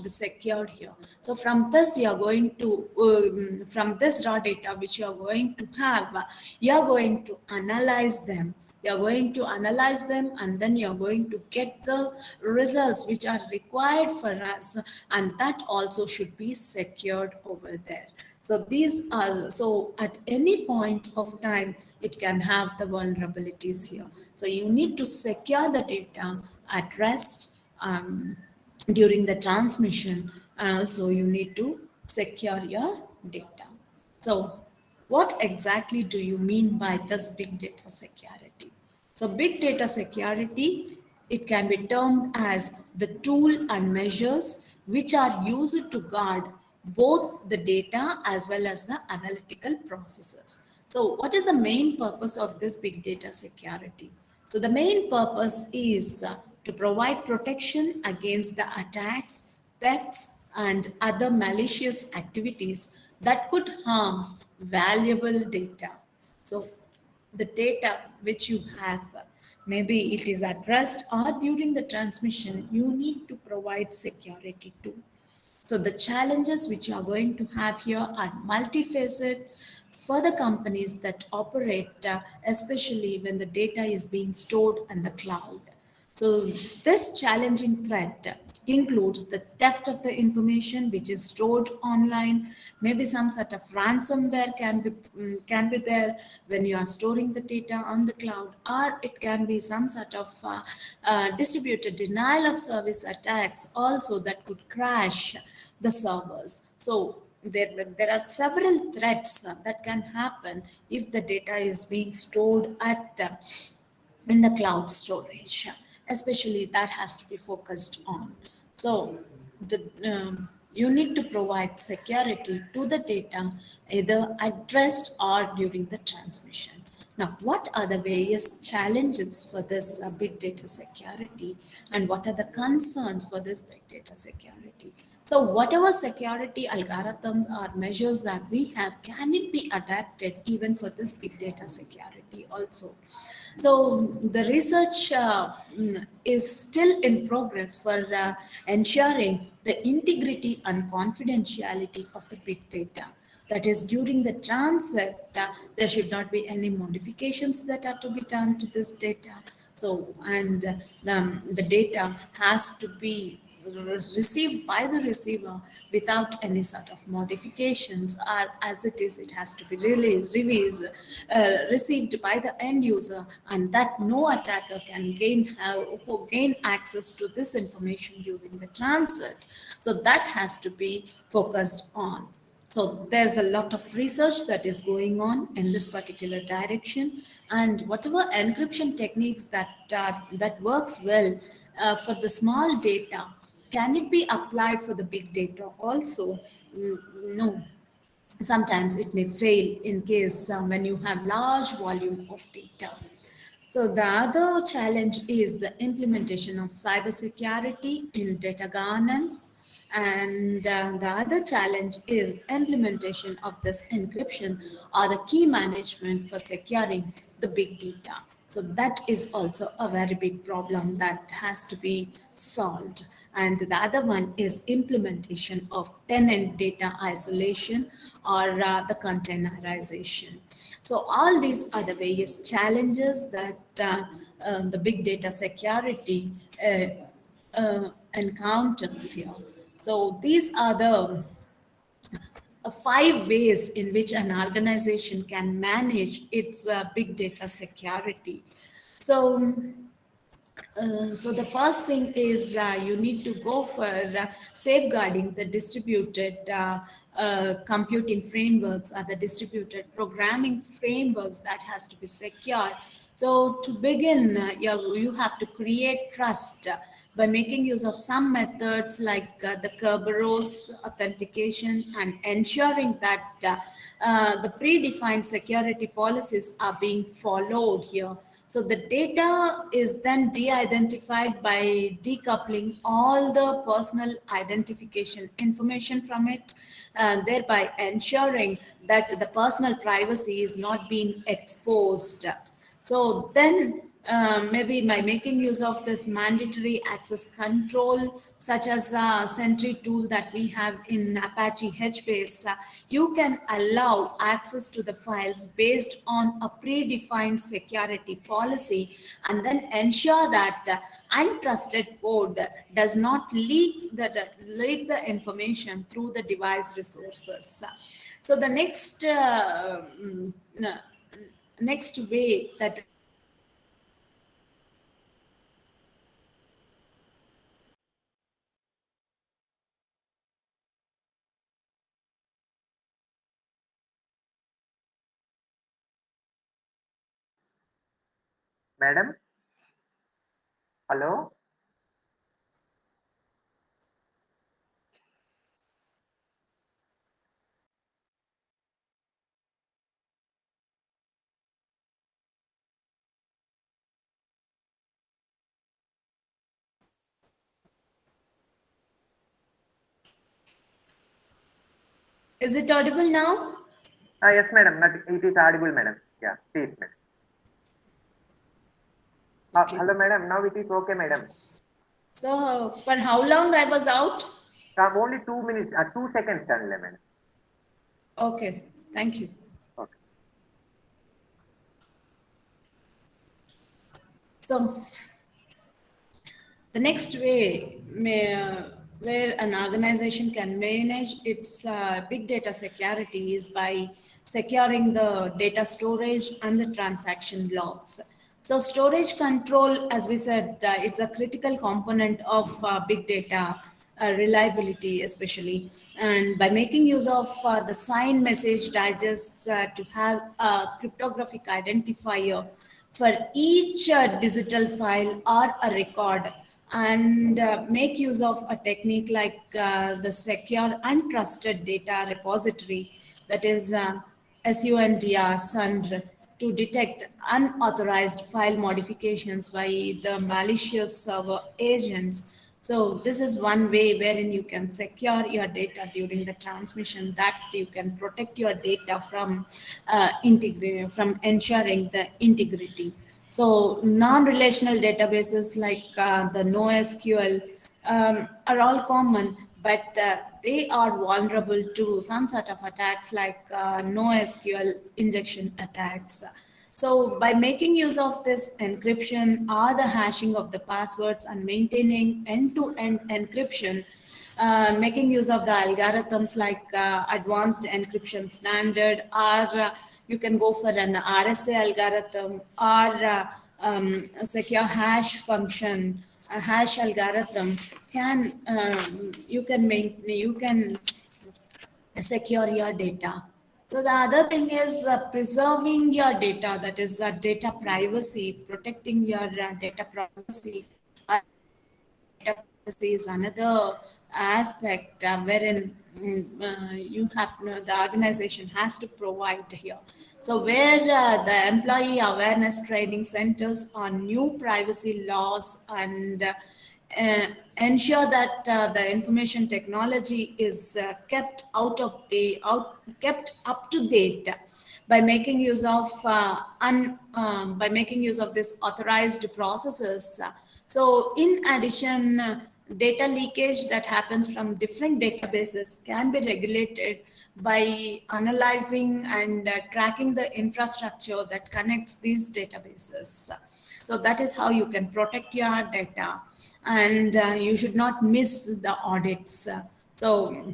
secured here. So from this you are going to from this raw data which you are going to have, you are going to analyze them. You're going to analyze them and then you're going to get the results which are required for us, and that also should be secured over there. So these are, so at any point of time it can have the vulnerabilities here. So you need to secure the data at rest, during the transmission, and also you need to secure your data. So what exactly do you mean by this big data security? So big data security, it can be termed as the tool and measures which are used to guard both the data as well as the analytical processes. So what is the main purpose of this big data security? So the main purpose is to provide protection against the attacks, thefts, and other malicious activities that could harm valuable data. So the data which you have, maybe it is at rest or during the transmission, you need to provide security too. So the challenges which you are going to have here are multifaceted for the companies that operate, especially when the data is being stored in the cloud. So this challenging threat includes the theft of the information which is stored online. Maybe some sort of ransomware can be there when you are storing the data on the cloud, or it can be some sort of distributed denial of service attacks also that could crash the servers. So there are several threats that can happen if the data is being stored at in the cloud storage, especially that has to be focused on. So you need to provide security to the data either at rest or during the transmission. Now, what are the various challenges for this big data security, and what are the concerns for this big data security? So whatever security algorithms or measures that we have, can it be adapted even for this big data security also? So the research is still in progress for ensuring the integrity and confidentiality of the big data. That is, during the transit, there should not be any modifications that are to be done to this data. So, and the data has to be received by the receiver without any sort of modifications, or as it has to be received by the end user, and that no attacker can gain access to this information during the transit. So that has to be focused on. So there's a lot of research that is going on in this particular direction, and whatever encryption techniques that works well for the small data, can it be applied for the big data also? No. Sometimes it may fail in case when you have large volume of data. So the other challenge is the implementation of cybersecurity in data governance. And the other challenge is implementation of this encryption or the key management for securing the big data. So that is also a very big problem that has to be solved. And the other one is implementation of tenant data isolation or the containerization. So all these are the various challenges that the big data security encounters here. So these are the five ways in which an organization can manage its big data security. So so the first thing is you need to go for safeguarding the distributed computing frameworks or the distributed programming frameworks that has to be secure. So to begin, you have to create trust by making use of some methods like the Kerberos authentication and ensuring that the predefined security policies are being followed here. So the data is then de-identified by decoupling all the personal identification information from it, thereby ensuring that the personal privacy is not being exposed. So then maybe by making use of this mandatory access control, such as Sentry tool that we have in Apache HBase, you can allow access to the files based on a predefined security policy and then ensure that untrusted code does not leak the information through the device resources. So the next way that Madam, hello. is it audible now? Yes, madam. It is audible, madam. Yeah, please, madam. Okay. Hello, madam. Now it is okay, madam. So for how long I was out? Only 2 minutes, 2 seconds, only, madam. Okay, thank you. Okay. So the next way where an organization can manage its big data security is by securing the data storage and the transaction logs. So storage control, as we said, it's a critical component of big data reliability, especially. And by making use of the signed message digests to have a cryptographic identifier for each digital file or a record, and make use of a technique like the secure untrusted data repository, that is SUNDR, to detect unauthorized file modifications by the malicious server agents. So this is one way wherein you can secure your data during the transmission, that you can protect your data from from ensuring the integrity. So non-relational databases like the NoSQL are all common, but they are vulnerable to some sort of attacks like NoSQL injection attacks. So by making use of this encryption or the hashing of the passwords and maintaining end-to-end encryption, making use of the algorithms like advanced encryption standard, or you can go for an RSA algorithm or a secure hash function, a hash algorithm can you can secure your data. So the other thing is preserving your data, that is data privacy, protecting your data privacy. Data privacy is another aspect wherein you have the organization has to provide here. So where the employee awareness training centers on new privacy laws and ensure that the information technology is kept up to date by making use of by making use of this authorized processes. So in addition, data leakage that happens from different databases can be regulated by analyzing and tracking the infrastructure that connects these databases. So that is how you can protect your data, and you should not miss the audits. So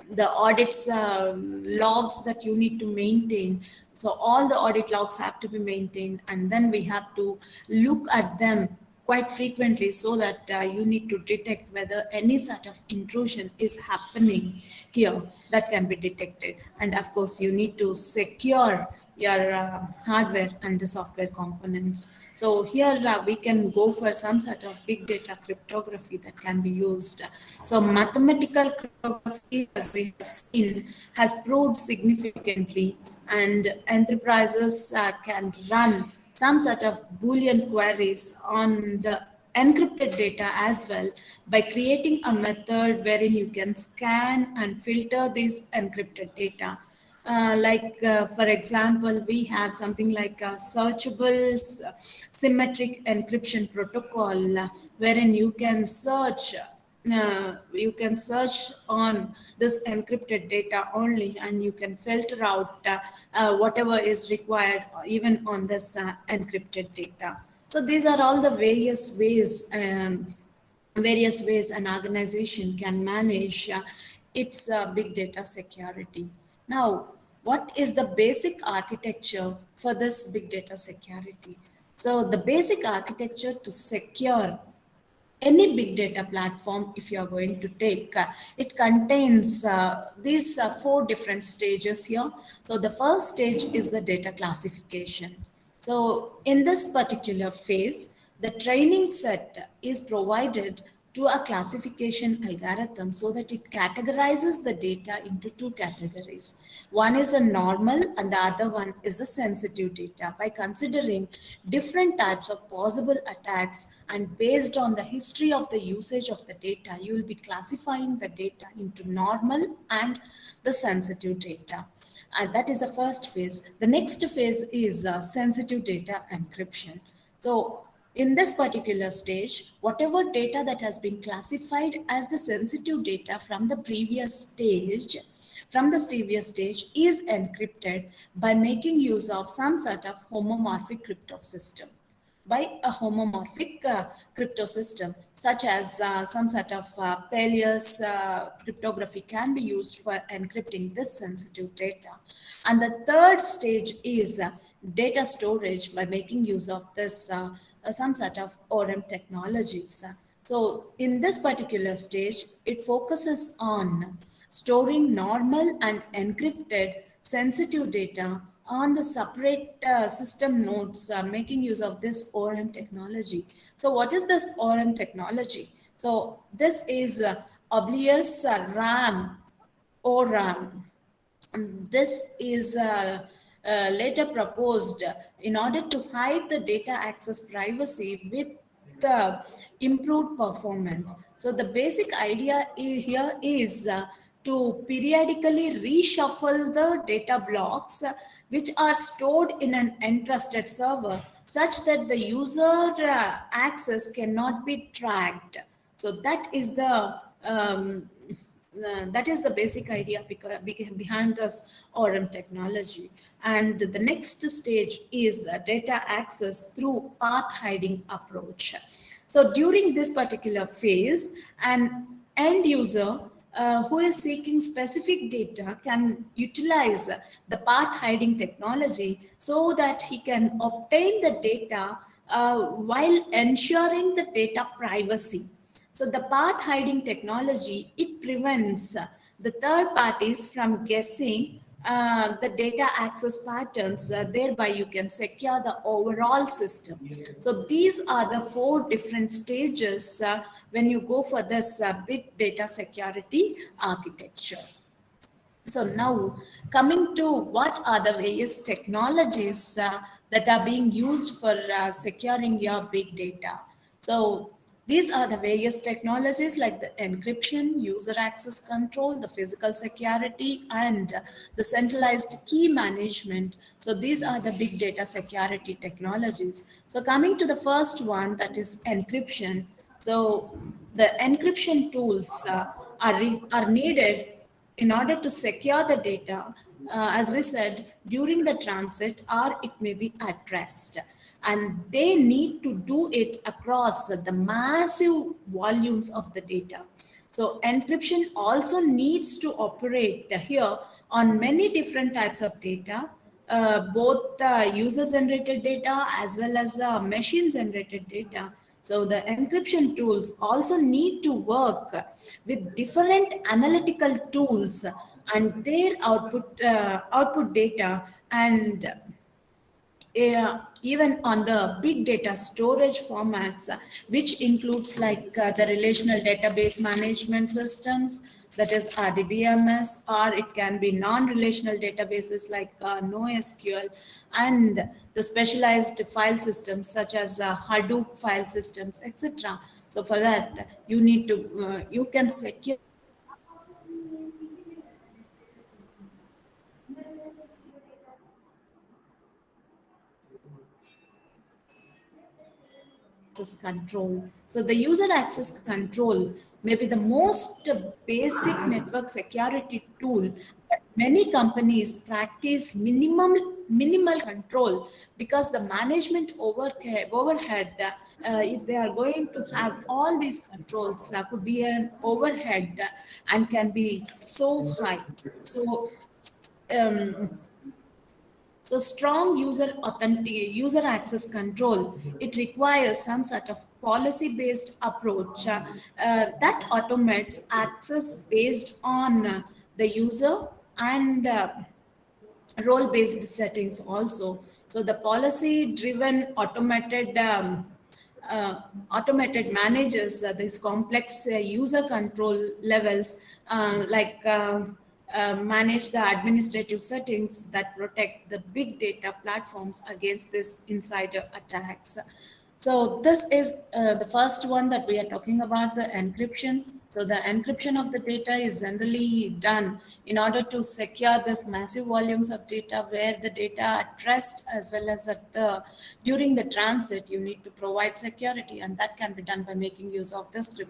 the audits logs that you need to maintain, so all the audit logs have to be maintained, and then we have to look at them quite frequently, so that you need to detect whether any sort of intrusion is happening here that can be detected. And of course you need to secure your hardware and the software components. So here we can go for some sort of big data cryptography that can be used. So mathematical cryptography, as we have seen, has proved significantly, and enterprises can run some sort of Boolean queries on the encrypted data as well by creating a method wherein you can scan and filter this encrypted data. For example, we have something like a searchable symmetric encryption protocol, wherein you can search on this encrypted data only, and you can filter out whatever is required even on this encrypted data. So these are all the various ways an organization can manage its big data security. Now, what is the basic architecture for this big data security? So the basic architecture to secure any big data platform, if you are going to take, it contains these four different stages here. So the first stage is the data classification. So in this particular phase, the training set is provided to a classification algorithm so that it categorizes the data into two categories. One is a normal and the other one is a sensitive data, by considering different types of possible attacks, and based on the history of the usage of the data, you will be classifying the data into normal and the sensitive data. That is the first phase. The next phase is sensitive data encryption. So in this particular stage, whatever data that has been classified as the sensitive data from the previous stage is encrypted by making use of some sort of homomorphic crypto system. By a homomorphic crypto system, such as some sort of Peleus cryptography can be used for encrypting this sensitive data. And the third stage is data storage by making use of this some sort of ORM technologies. So in this particular stage, it focuses on storing normal and encrypted sensitive data on the separate system nodes, making use of this ORM technology. So what is this ORM technology? So this is Oblivious RAM or RAM. And this is later proposed in order to hide the data access privacy with the improved performance. So the basic idea here is to periodically reshuffle the data blocks which are stored in an entrusted server, such that the user access cannot be tracked. So that is the basic idea behind this ORM technology. And the next stage is data access through path hiding approach. So during this particular phase, an end user who is seeking specific data can utilize the path hiding technology so that he can obtain the data while ensuring the data privacy. So the path hiding technology, it prevents the third parties from guessing the data access patterns, thereby you can secure the overall system. So these are the four different stages when you go for this big data security architecture. So now coming to what are the various technologies that are being used for securing your big data. So these are the various technologies like the encryption, user access control, the physical security, and the centralized key management. So these are the big data security technologies. So coming to the first one, that is encryption. So the encryption tools are needed in order to secure the data, as we said, during the transit, or it may be at rest. And they need to do it across the massive volumes of the data. So encryption also needs to operate here on many different types of data, both user generated data as well as machine generated data. So the encryption tools also need to work with different analytical tools and their output data, and even on the big data storage formats, which includes like the relational database management systems, that is RDBMS, or it can be non-relational databases like NoSQL, and the specialized file systems such as Hadoop file systems, etc. So for that, you need to you can secure access control. So the user access control may be the most basic network security tool. But many companies practice minimal control because the management overhead, if they are going to have all these controls, could be an overhead and can be so high. So um, so strong user access control, it requires some sort of policy-based approach that automates access based on the user and role-based settings also. So the policy-driven automated manages these complex user control levels, manage the administrative settings that protect the big data platforms against this insider attacks. So this is the first one that we are talking about, the encryption. So the encryption of the data is generally done in order to secure this massive volumes of data where the data at rest as well as at the during the transit you need to provide security, and that can be done by making use of this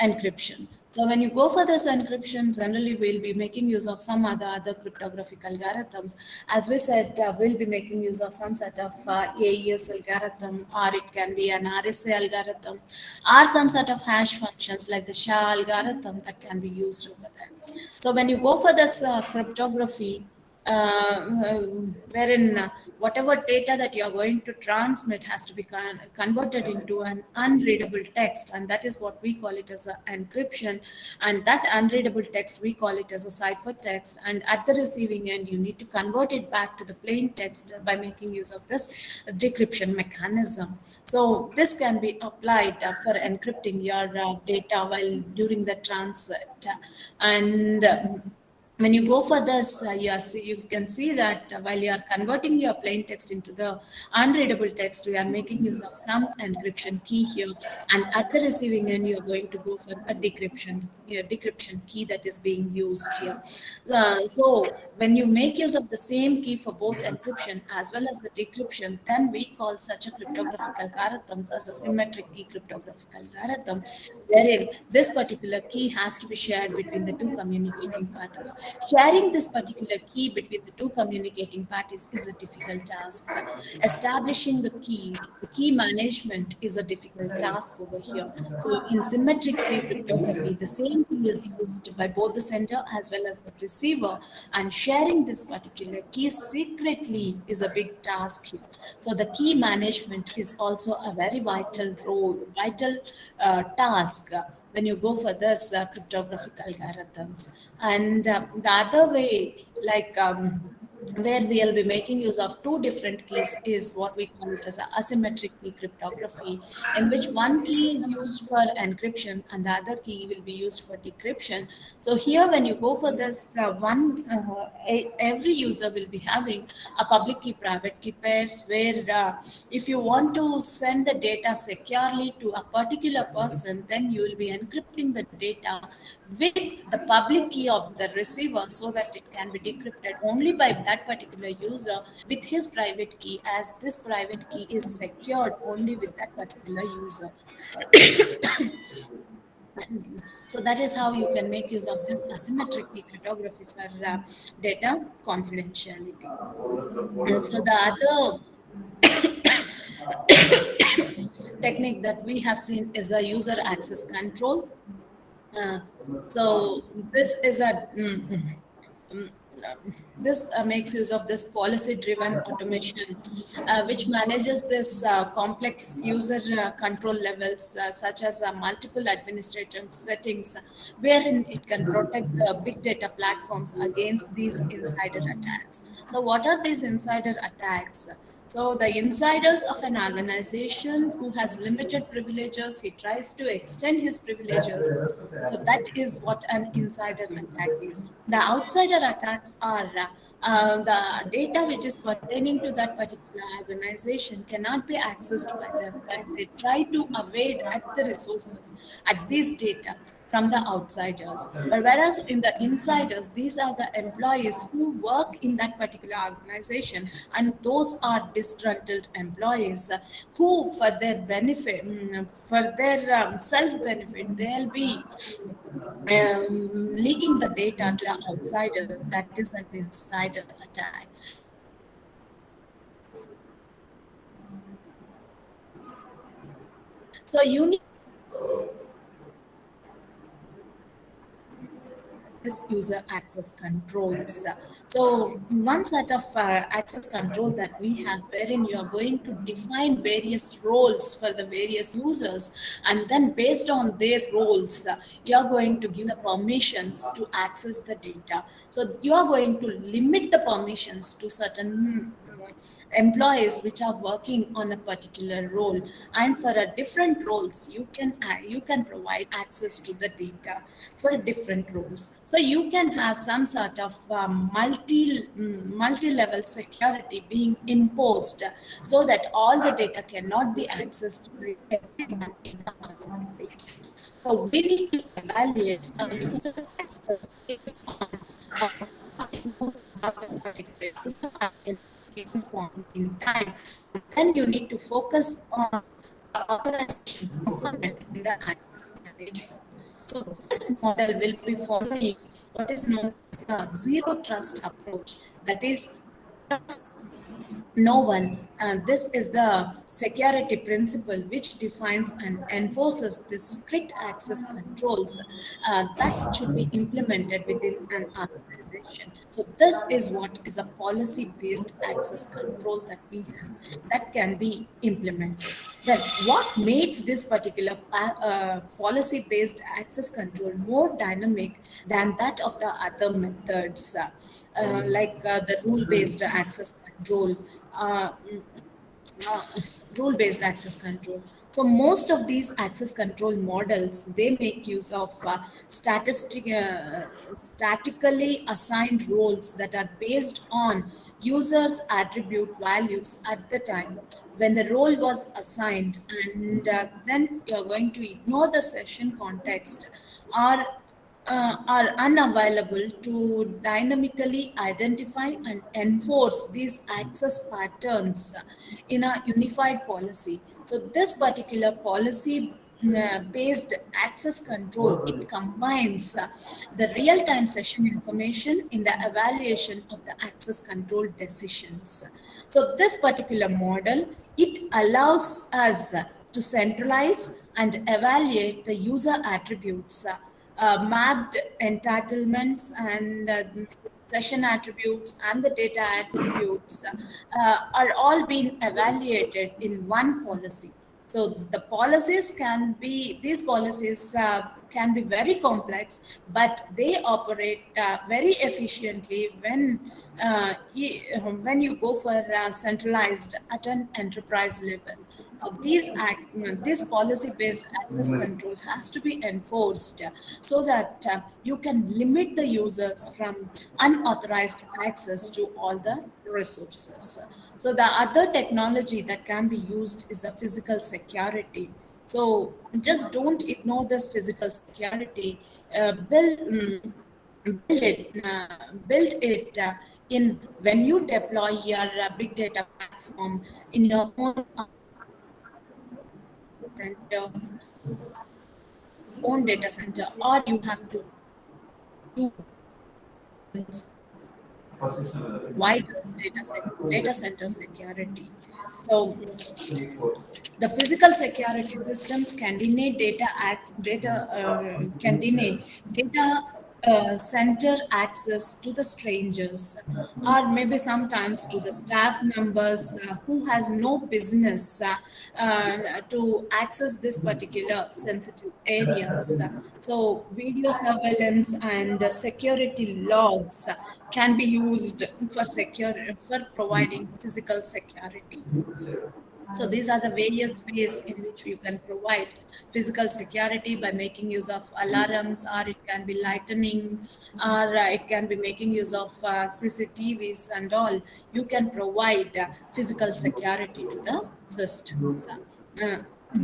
encryption. So when you go for this encryption, generally we'll be making use of some other cryptographic algorithms. As we said, we'll be making use of some sort of AES algorithm, or it can be an RSA algorithm, or some sort of hash functions like the SHA algorithm that can be used over there. So when you go for this cryptography, wherein whatever data that you are going to transmit has to be converted into an unreadable text, and that is what we call it as an encryption. And that unreadable text, we call it as a ciphertext, and at the receiving end you need to convert it back to the plain text by making use of this decryption mechanism. So this can be applied for encrypting your data while during the transit. And when you go for this, you can see that while you are converting your plain text into the unreadable text, we are making use of some encryption key here. And at the receiving end, you're going to go for a decryption key that is being used here. So when you make use of the same key for both encryption as well as the decryption, then we call such a cryptographic algorithms as a symmetric key cryptographic algorithm, wherein this particular key has to be shared between the two communicating parties. Sharing this particular key between the two communicating parties is a difficult task. Establishing the key management is a difficult task over here. So in symmetric key cryptography, the same key is used by both the sender as well as the receiver, and sharing this particular key secretly is a big task here. So the key management is also a very vital task when you go for this cryptographic algorithms. And the other way, like where we'll be making use of two different keys is what we call it as asymmetric key cryptography, in which one key is used for encryption and the other key will be used for decryption. So here when you go for this every user will be having a public key private key pairs, where if you want to send the data securely to a particular person, then you will be encrypting the data with the public key of the receiver so that it can be decrypted only by that particular user with his private key, as this private key is secured only with that particular user. So that is how you can make use of this asymmetric key cryptography for data confidentiality. And so the other technique that we have seen is the user access control. Uh, so this is a mm, this makes use of this policy-driven automation, which manages this complex user control levels, such as multiple administrative settings, wherein it can protect the big data platforms against these insider attacks. So, what are these insider attacks? So the insiders of an organization who has limited privileges, he tries to extend his privileges. So that is what an insider attack is. The outsider attacks are the data which is pertaining to that particular organization cannot be accessed by them, but they try to evade at the resources, at these data from the outsiders. But whereas in the insiders, these are the employees who work in that particular organization, and those are disgruntled employees who, for their benefit, for their self benefit, they'll be leaking the data to the outsiders. That is an insider attack. So you need user access controls. So one set of access control that we have, wherein you are going to define various roles for the various users, and then based on their roles, you are going to give the permissions to access the data. So you are going to limit the permissions to certain employees which are working on a particular role, and for a different roles you can provide access to the data for different roles. So you can have some sort of multi-level security being imposed, so that all the data cannot be accessed by everyone in the organization. So we need to evaluate user access based on particular user in a given point in time. And then you need to focus on the authorization component in the access management. So this model will be following what is known as a zero trust approach. That is, no one. And this is the security principle which defines and enforces the strict access controls that should be implemented within an organization. So this is what is a policy-based access control that we have that can be implemented. Then what makes this particular policy-based access control more dynamic than that of the other methods, like the rule-based access control, uh, uh, rule-based access control. So most of these access control models, they make use of statically assigned roles that are based on users' attribute values at the time when the role was assigned, and then you're going to ignore the session context, or are unavailable to dynamically identify and enforce these access patterns in a unified policy. So this particular policy based access control, it combines the real-time session information in the evaluation of the access control decisions. So this particular model, it allows us to centralize and evaluate the user attributes, mapped entitlements and session attributes and the data attributes are all being evaluated in one policy. So the policies can be, these policies can be very complex, but they operate very efficiently when you go for centralized at an enterprise level. So this policy-based access control has to be enforced so that you can limit the users from unauthorized access to all the resources. So the other technology that can be used is the physical security. So just don't ignore this physical security. Build it in when you deploy your big data platform in your center, own data center, or you have to do wider data center security. So the physical security systems can deny data center access to the strangers, or maybe sometimes to the staff members who has no business to access this particular sensitive areas. So video surveillance and security logs can be used for providing physical security. So these are the various ways in which you can provide physical security by making use of alarms, or it can be lightning, or it can be making use of CCTVs and all. You can provide physical security to the systems, uh,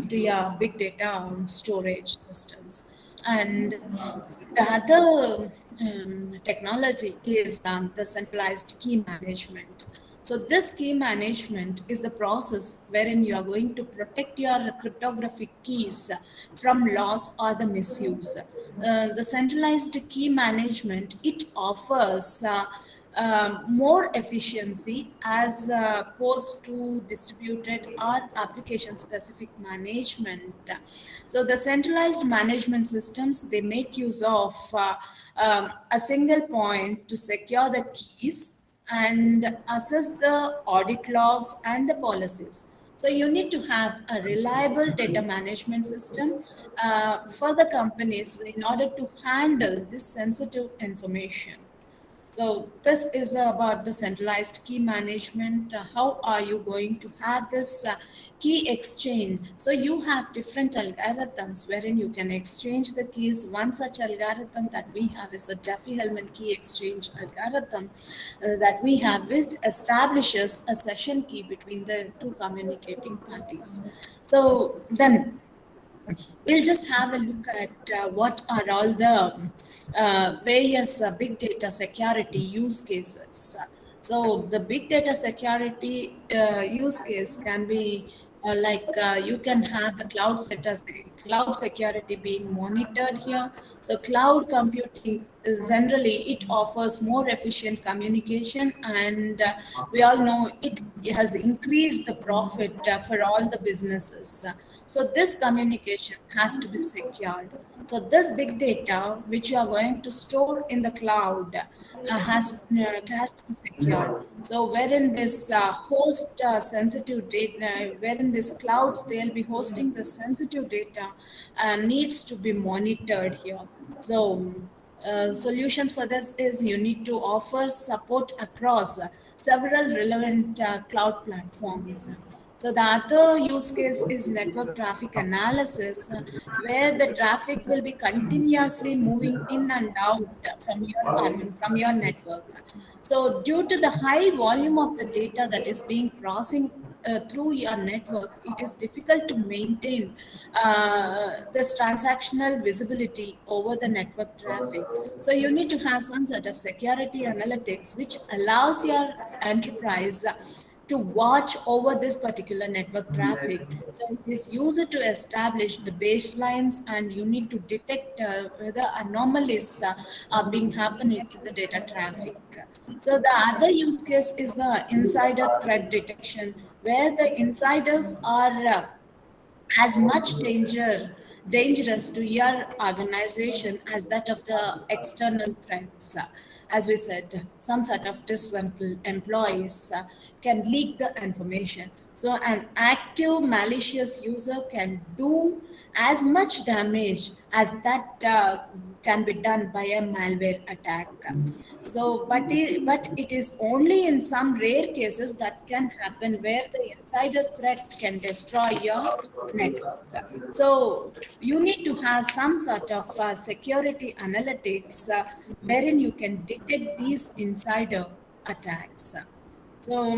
to your big data storage systems. And the other technology is the centralized key management. So this key management is the process wherein you are going to protect your cryptographic keys from loss or the misuse. The centralized key management, it offers more efficiency as opposed to distributed or application specific management. So the centralized management systems, they make use of a single point to secure the keys and assess the audit logs and the policies. So you need to have a reliable data management system for the companies in order to handle this sensitive information. So this is about the centralized key management. How are you going to have this key exchange? So you have different algorithms wherein you can exchange the keys. One such algorithm that we have is the Duffy-Hellman key exchange algorithm that we have, which establishes a session key between the two communicating parties. So then we'll just have a look at what are all the various big data security use cases. So the big data security use case can be you can have the cloud security being monitored here. So cloud computing generally it offers more efficient communication, and we all know it has increased the profit for all the businesses. So this communication has to be secured. So this big data, which you are going to store in the cloud, has to be secured. So wherein this host sensitive data, wherein this clouds, they'll be hosting the sensitive data, needs to be monitored here. So solutions for this is you need to offer support across several relevant cloud platforms. So the other use case is network traffic analysis, where the traffic will be continuously moving in and out from your network. So due to the high volume of the data that is being crossing through your network, it is difficult to maintain this transactional visibility over the network traffic. So you need to have some sort of security analytics which allows your enterprise to watch over this particular network traffic. So it is used to establish the baselines, and you need to detect whether anomalies are being happening in the data traffic. So the other use case is the insider threat detection, where the insiders are as much dangerous to your organization as that of the external threats. As we said, some sort of disgruntled employees can leak the information. So an active malicious user can do as much damage as that can be done by a malware attack. So, but it is only in some rare cases that can happen where the insider threat can destroy your network. So you need to have some sort of security analytics wherein you can detect these insider attacks. So,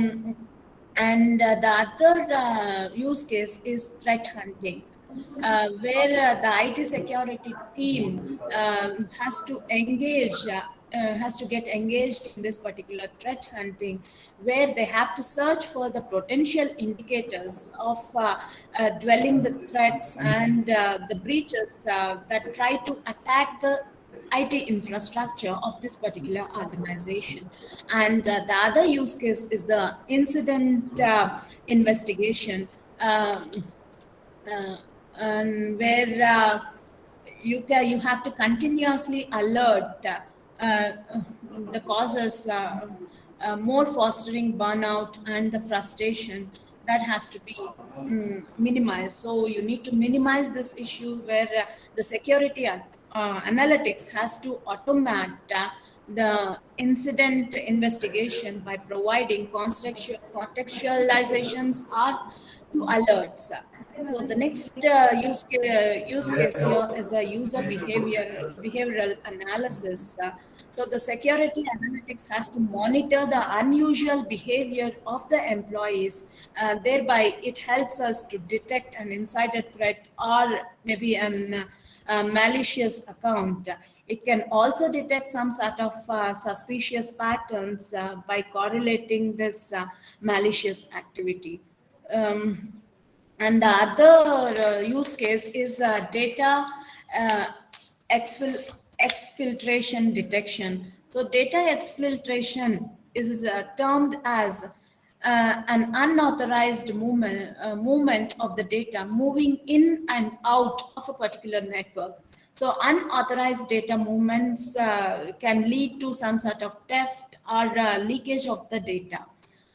and the other use case is threat hunting, where the IT security team has to get engaged in this particular threat hunting, where they have to search for the potential indicators of dwelling the threats and the breaches that try to attack the IT infrastructure of this particular organization. And the other use case is the incident investigation, um, and where you have to continuously alert the causes, more fostering burnout and the frustration that has to be minimized. So you need to minimize this issue where the security analytics has to automate the incident investigation by providing contextualizations or to alerts. So the next use case here is a behavioral analysis. So the security analytics has to monitor the unusual behavior of the employees. Thereby, it helps us to detect an insider threat or maybe an malicious account. It can also detect some sort of suspicious patterns by correlating this malicious activity. And the other use case is data uh, exfiltration detection. So data exfiltration is termed as an unauthorized movement of the data moving in and out of a particular network. So unauthorized data movements can lead to some sort of theft or leakage of the data.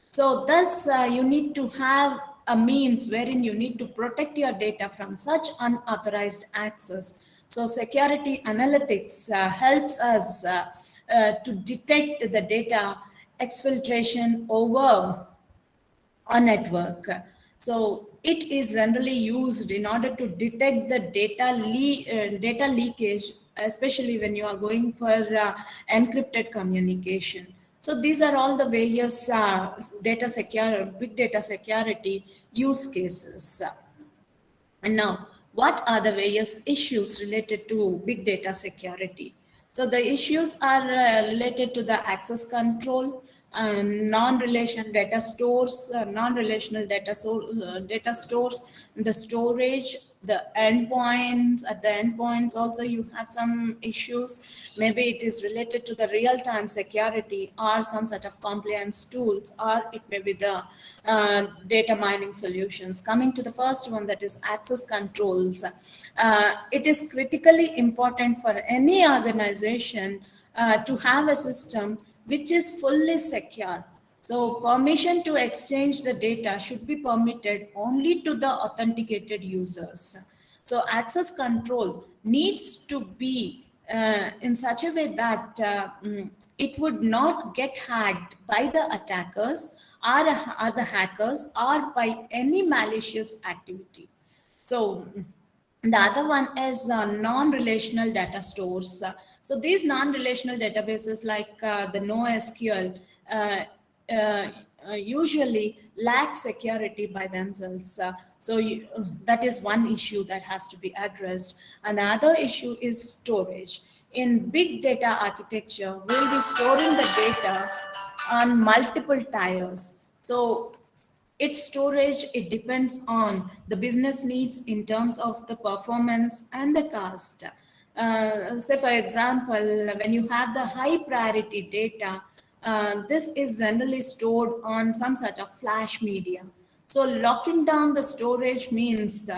So thus you need to have a means wherein you need to protect your data from such unauthorized access. So security analytics helps us to detect the data exfiltration over a network. So it is generally used in order to detect the data leakage, especially when you are going for encrypted communication. So these are all the various big data security use cases. And now, what are the various issues related to big data security? So the issues are related to the access control, non-relation data stores, non-relational data stores, the storage, the endpoints. At the endpoints also you have some issues. Maybe it is related to the real-time security or some sort of compliance tools, or it may be the data mining solutions. Coming to the first one, that is access controls. It is critically important for any organization to have a system which is fully secure. So permission to exchange the data should be permitted only to the authenticated users. So access control needs to be in such a way that it would not get hacked by the attackers or the hackers or by any malicious activity. So the other one is non-relational data stores. So these non-relational databases like the NoSQL uh, usually lack security by themselves. That is one issue that has to be addressed. Another issue is storage. In big data architecture, we'll be storing the data on multiple tiers. So its storage, it depends on the business needs in terms of the performance and the cost. Say for example, when you have the high priority data, this is generally stored on some sort of flash media. So locking down the storage means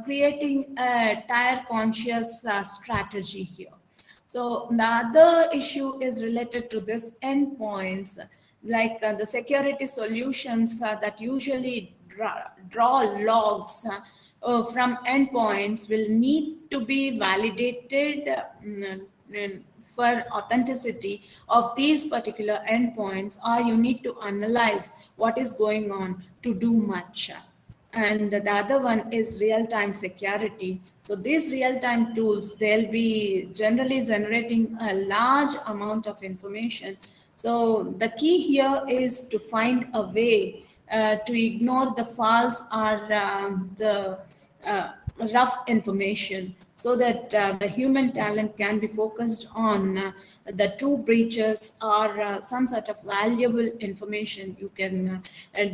creating a tire conscious strategy here. So the other issue is related to this endpoints, like the security solutions that usually draw logs from endpoints will need to be validated for authenticity of these particular endpoints, or you need to analyze what is going on to do much. And the other one is real-time security. So these real-time tools, they'll be generally generating a large amount of information. So the key here is to find a way to ignore the false or the uh, rough information, so that the human talent can be focused on the true breaches or some sort of valuable information you can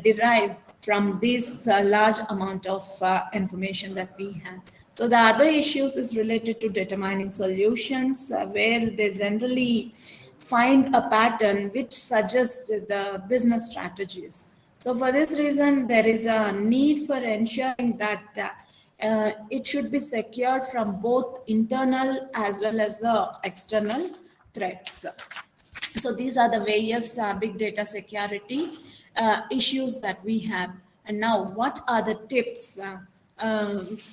derive from this large amount of information that we have. So the other issues is related to data mining solutions, where they generally find a pattern which suggests the business strategies. So for this reason, there is a need for ensuring that It should be secure from both internal as well as the external threats. So these are the various big data security issues that we have. And now, what are the tips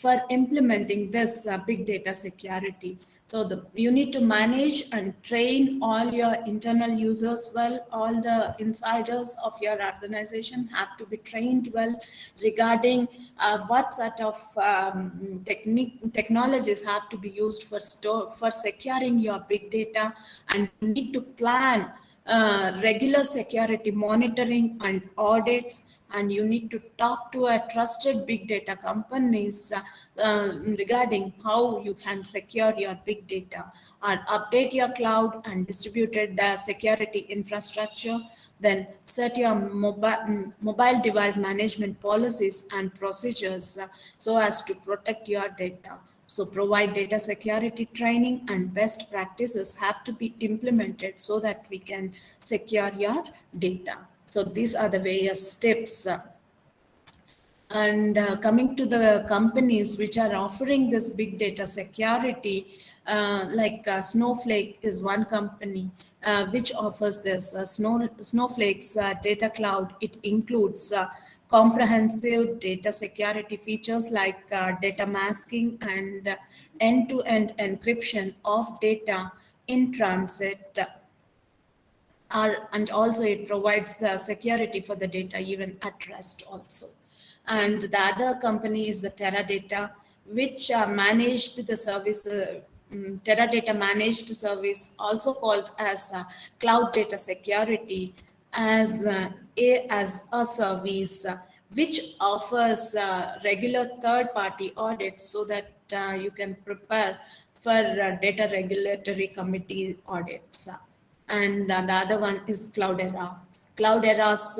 for implementing this big data security? So you need to manage and train all your internal users well. All the insiders of your organization have to be trained well regarding what sort of technologies have to be used for securing your big data, and you need to plan regular security monitoring and audits, and you need to talk to a trusted big data companies regarding how you can secure your big data, or update your cloud and distributed security infrastructure. Then set your mobile device management policies and procedures so as to protect your data. So provide data security training, and best practices have to be implemented so that we can secure your data. So these are the various steps. And coming to the companies which are offering this big data security, like Snowflake is one company which offers this. Snowflake's data cloud, it includes comprehensive data security features like data masking and end-to-end encryption of data in transit. And also it provides the security for the data even at rest also. And the other company is the Teradata, which managed the service, Teradata managed service, also called as cloud data security, as a service, which offers regular third-party audits so that you can prepare for data regulatory committee audits. And the other one is Cloudera. Cloudera's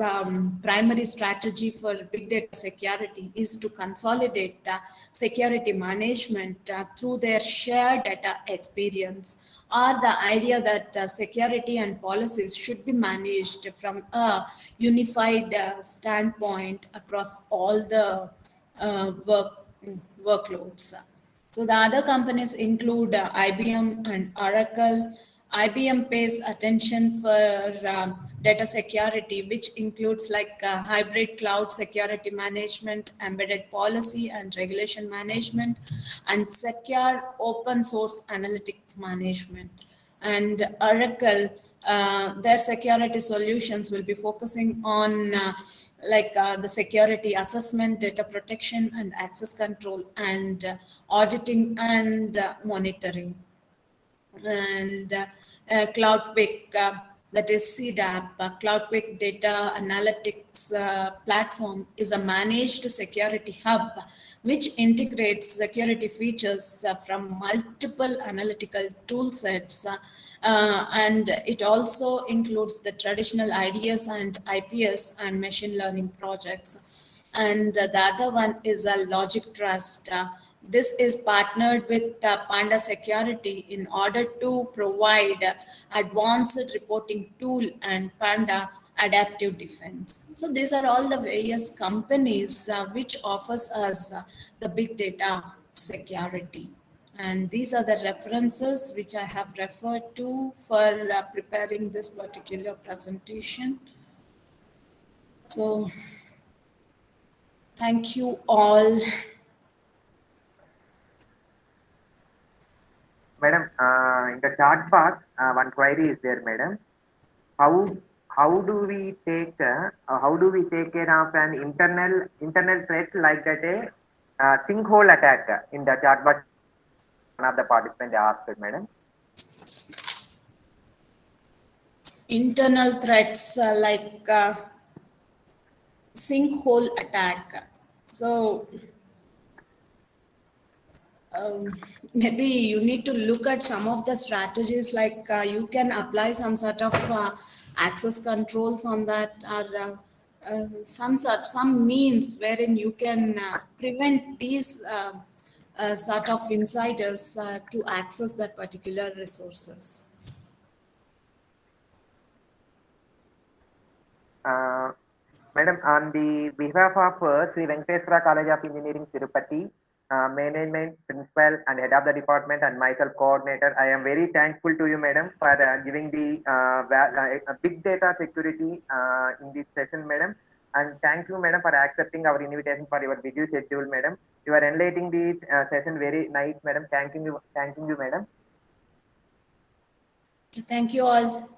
primary strategy for big data security is to consolidate security management through their shared data experience, or the idea that security and policies should be managed from a unified standpoint across all the workloads. So the other companies include IBM and Oracle. IBM pays attention for data security, which includes like hybrid cloud security management, embedded policy and regulation management, and secure open source analytics management. And Oracle, their security solutions will be focusing on the security assessment, data protection and access control, and auditing and monitoring. And Cloudpeak, that is CDAP, Cloudpeak Data Analytics Platform, is a managed security hub which integrates security features from multiple analytical tool sets. And it also includes the traditional IDS and IPS and machine learning projects. And the other one is a Logic Trust. This is partnered with Panda Security in order to provide advanced reporting tool and Panda adaptive defense. So these are all the various companies which offers us the big data security. And these are the references which I have referred to for preparing this particular presentation. So thank you all. Madam, in the chat box, one query is there, madam. How do we take care of an internal threat like that a sinkhole attack? In the chat box, one of the participants asked, madam. Internal threats like sinkhole attack. So maybe you need to look at some of the strategies, like you can apply some sort of access controls on that, or some means wherein you can prevent these sort of insiders to access that particular resources. Madam, on the behalf of Sri Venkateswara College of Engineering, Tirupati, management, principal, and head of the department, and myself, coordinator. I am very thankful to you, madam, for giving the big data security in this session, madam. And thank you, madam, for accepting our invitation for your busy schedule, madam. You are enlightening the session very nice, madam. Thanking you, madam. Thank you all.